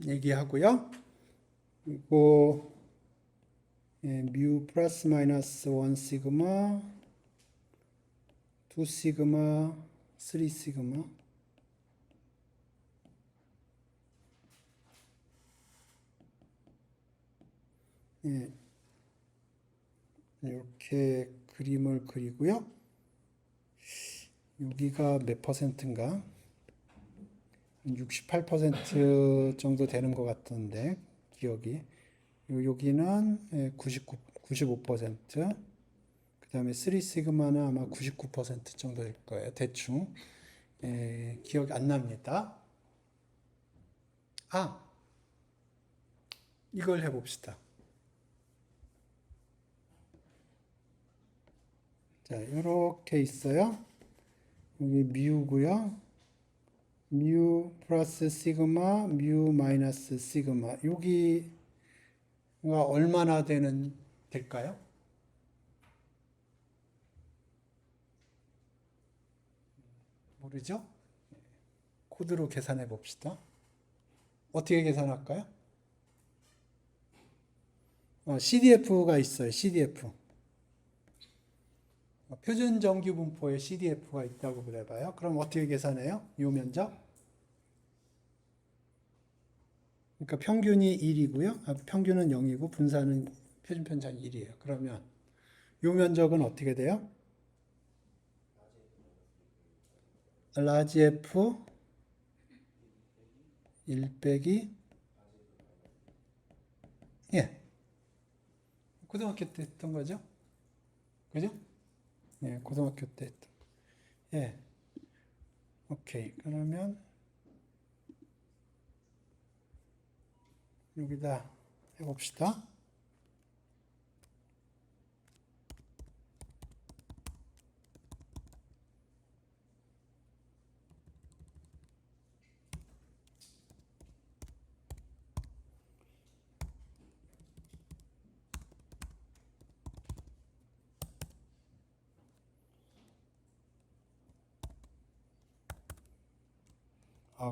얘기하고요. 그리고 뮤 플러스 마이너스 1 시그마, 2 시그마, 3 시그마. 이렇게 그림을 그리고요. 여기가 몇 퍼센트인가? 68% 정도 되는 것 같은데 기억이. 여기는 95%. 그 다음에 3 시그마는 아마 99% 정도 될 거예요. 대충. 기억이 안 납니다. 이걸 해봅시다. 자, 이렇게 있어요. 여기 뮤고요. 뮤 플러스 시그마, 뮤 마이너스 시그마. 여기가 얼마나 될까요? 모르죠? 코드로 계산해 봅시다. 어떻게 계산할까요? CDF가 있어요. CDF. 표준 정규 분포에 CDF가 있다고 그래봐요. 그럼 어떻게 계산해요? 요 면적? 그러니까 평균이 1이고요. 평균은 0이고 분산은 표준 편차는 1이에요. 그러면 요 면적은 어떻게 돼요? 라지 F 1 빼기 고등학교 때 했던 거죠? 그죠? 고등학교 때 했던. 오케이. 그러면 여기다 해봅시다.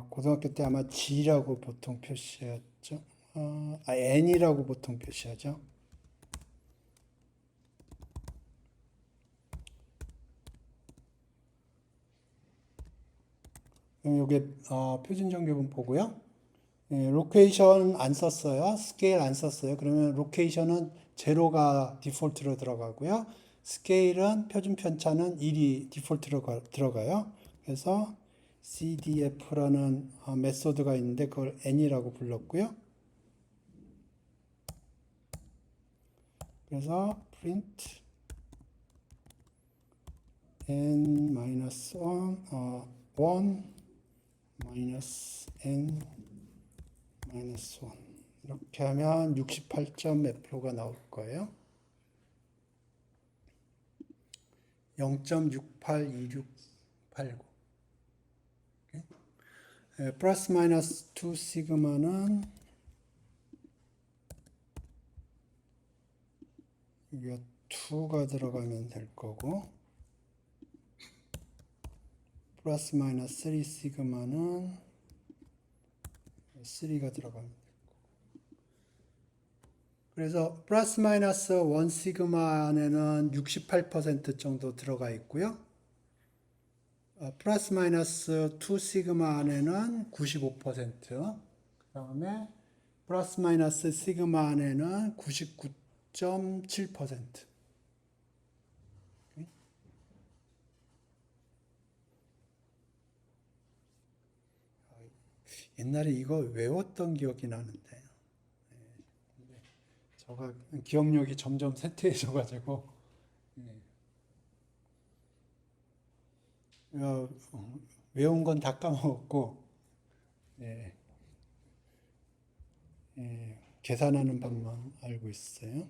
고등학교 때 아마 G라고 보통 표시했죠. N이라고 보통 표시하죠. 이게 표준 정규 분포고요. 로케이션 안 썼어요. 스케일 안 썼어요. 그러면 로케이션은 제로가 디폴트로 들어가고요. 스케일은 표준 편차는 1이 디폴트로 들어가요. 그래서 CDF라는 메소드가 있는데 그걸 N이라고 불렀고요. 그래서 print N-1 1 N-1 이렇게 하면 68점 몇 프로가 나올 거예요. 0.682689. 플러스 마이너스 2 시그마는 여기가 2가 들어가면 될 거고, 플러스 마이너스 3 시그마는 3가 들어가면 될 거고. 그래서 플러스 마이너스 1 시그마 안에는 68% 정도 들어가 있고요. 플러스 마이너스 2 시그마 안에는 95%, 그 다음에 플러스 마이너스 시그마 안에는 99.7%. 옛날에 이거 외웠던 기억이 나는데, 저가 기억력이 점점 쇠퇴해져가지고, 외운 건 다 까먹었고, 계산하는 방만 알고 있어요.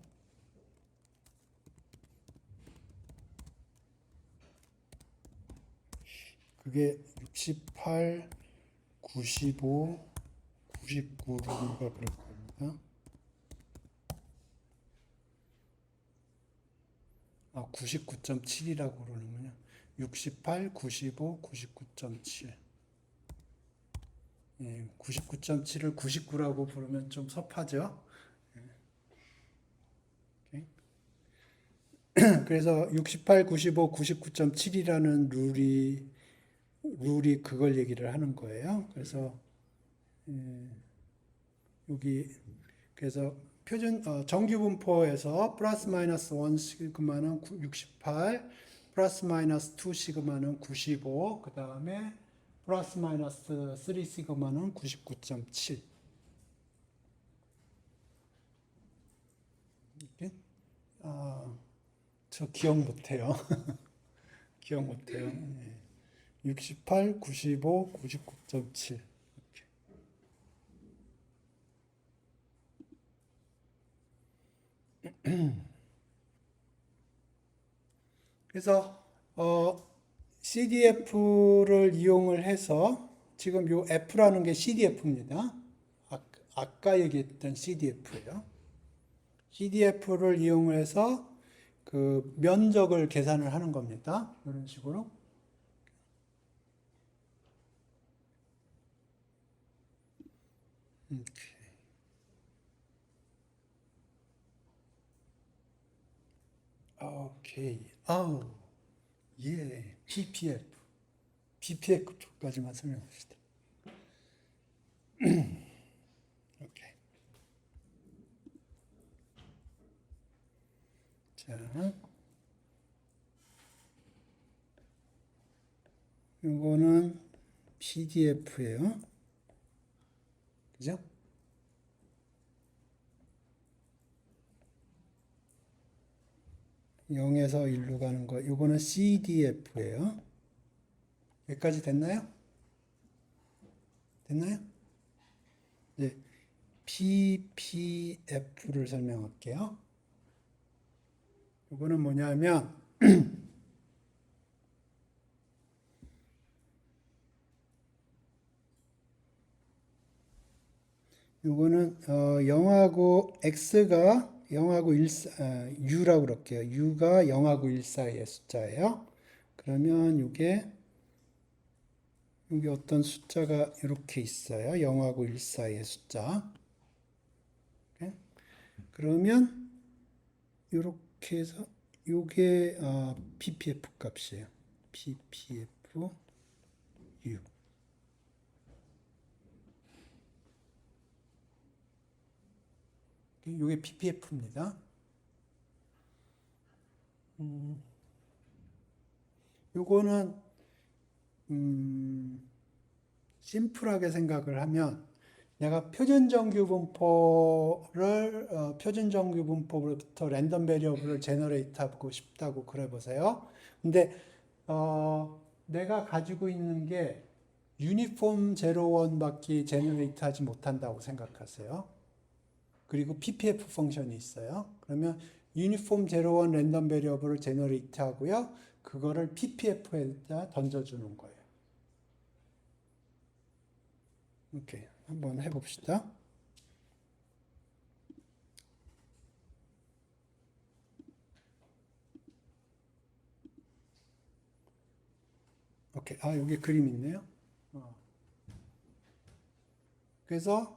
그게 68, 95, 99인가 그럴 겁니다. 99.7이라고 그러는군요. 68, 95, 99.7. 예, 99.7을 99라고 부르면 좀 섭하죠. 그래서 68, 95, 99.7이라는 룰이 그걸 얘기를 하는 거예요. 그래서 여기 그래서 표준 정규 분포에서 플러스 마이너스 1 시그마는 68, 플러스 마이너스 2 시그마는 95, 그 다음에 플러스 마이너스 3 시그마는 99.7. 이렇게? 저 기억 못해요. 기억 못해요. 68, 95, 99.7. 그래서 CDF를 이용을 해서 지금 요 F라는 게 CDF입니다. 아까 얘기했던 CDF예요. CDF를 이용을 해서 그 면적을 계산을 하는 겁니다. 이런 식으로. 오케이. 아우, 예. PPF. PPF까지만 설명합시다. 오케이. 자, 이거는 PDF예요. 그죠? 0에서 1로 가는 거. 이거는 CDF예요. 여기까지 됐나요? 됐나요? 네. PPF를 설명할게요. 이거는 뭐냐면 이거는 0하고 x가 0하고 1, u라고 그럴게요. u가 0하고 1 사이의 숫자예요. 그러면 이게 여기 어떤 숫자가 이렇게 있어요. 0하고 1 사이의 숫자. 오케이? 그러면 이렇게 해서 이게 ppf 값이에요. ppf u. 이게 ppf입니다. 요거는 심플하게 생각을 하면 내가 표준 정규 분포부터 랜덤 베리어블을 제너레이트 하고 싶다고 그래 보세요. 근데 내가 가지고 있는 게 유니폼 01밖에 제너레이트 하지 못한다고 생각하세요. 그리고 PPF 펑션이 있어요. 그러면 유니폼 01 랜덤 베리어블을 제너레이트 하고요. 그거를 PPF에다 던져주는 거예요. 오케이. 한번 해봅시다. 오케이. 여기 그림 있네요. 그래서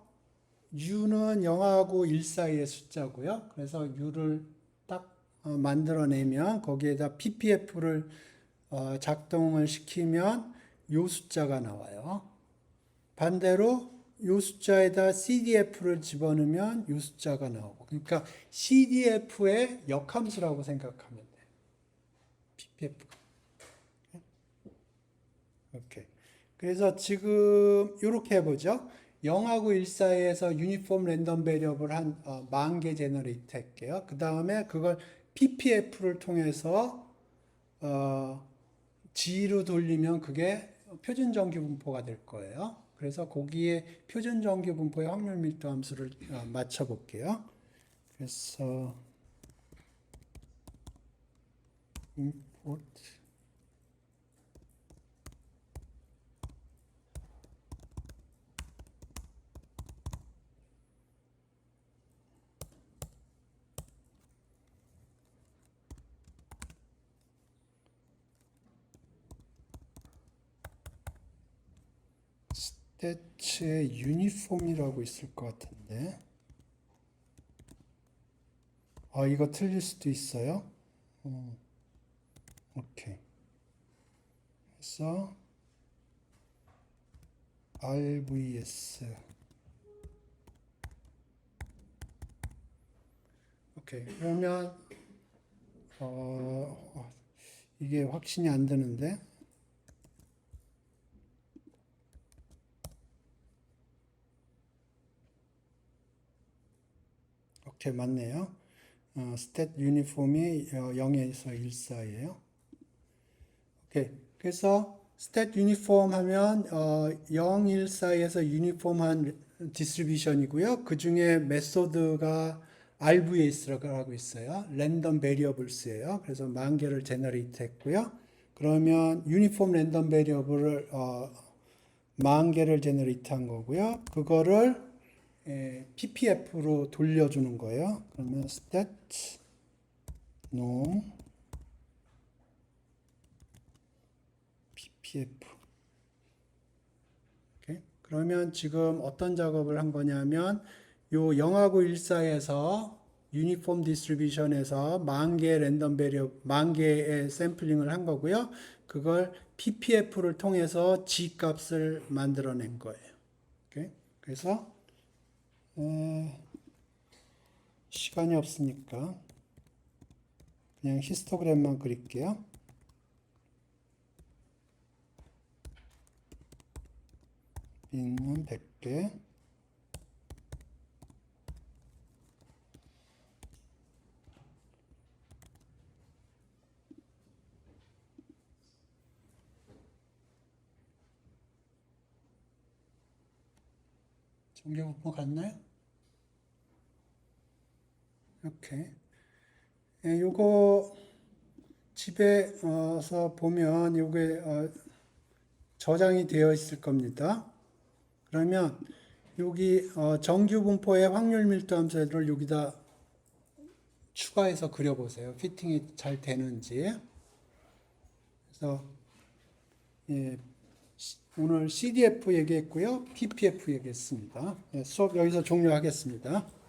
u는 0하고 1 사이의 숫자고요. 그래서 u를 딱 만들어내면 거기에다 ppf를 작동을 시키면 요 숫자가 나와요. 반대로 요 숫자에다 cdf를 집어넣으면 요 숫자가 나오고. 그러니까 cdf의 역함수라고 생각하면 돼요. ppf. 오케이. 그래서 지금 이렇게 해보죠. 0하고 1 사이에서 유니폼 랜덤 베리어블 한 10,000개 제너레이트 할게요. 그 다음에 그걸 ppf를 통해서 g로 돌리면 그게 표준 정규 분포가 될 거예요. 그래서 거기에 표준 정규 분포의 확률 밀도 함수를 맞춰 볼게요. 그래서 import 스태츠에 유니폼이라고 있을 것 같은데. 이거 틀릴 수도 있어요. 오케이. 그래서 RVS. 오케이. 그러면 이게 확신이 안 되는데. 오케이, 맞네요. 스탯 유니폼이 0에서 1 사이에요. 오케이. 그래서 스탯 유니폼 하면 0, 1 사이에서 유니폼한 디스트리뷰션이고요. 그 중에 메소드가 RVS라고 하고 있어요. 랜덤 베리어블스예요. 그래서 10,000개를 제너레이트 했고요. 그러면 유니폼 랜덤 베리어블을 10,000개를 제너레이트 한 거고요. 그거를 ppf로 돌려주는 거예요. 그러면 stat norm ppf. 오케이. 그러면 지금 어떤 작업을 한 거냐면 요 0하고 1 사이에서 유니폼 디스트리뷰션에서 10,000개 랜덤 베리어 10,000개의 샘플링을 한 거고요. 그걸 ppf를 통해서 g 값을 만들어낸 거예요. 오케이. 그래서 시간이 없으니까 그냥 히스토그램만 그릴게요. 빈은 100개. 전개부품 갔나요? 오케이. 요거 집에 서 보면 요게 저장이 되어 있을 겁니다. 그러면 여기 정규 분포의 확률 밀도 함수를 여기다 추가해서 그려보세요. 피팅이 잘 되는지. 그래서 예, 오늘 CDF 얘기했고요. PPF 얘기했습니다. 수업 여기서 종료하겠습니다.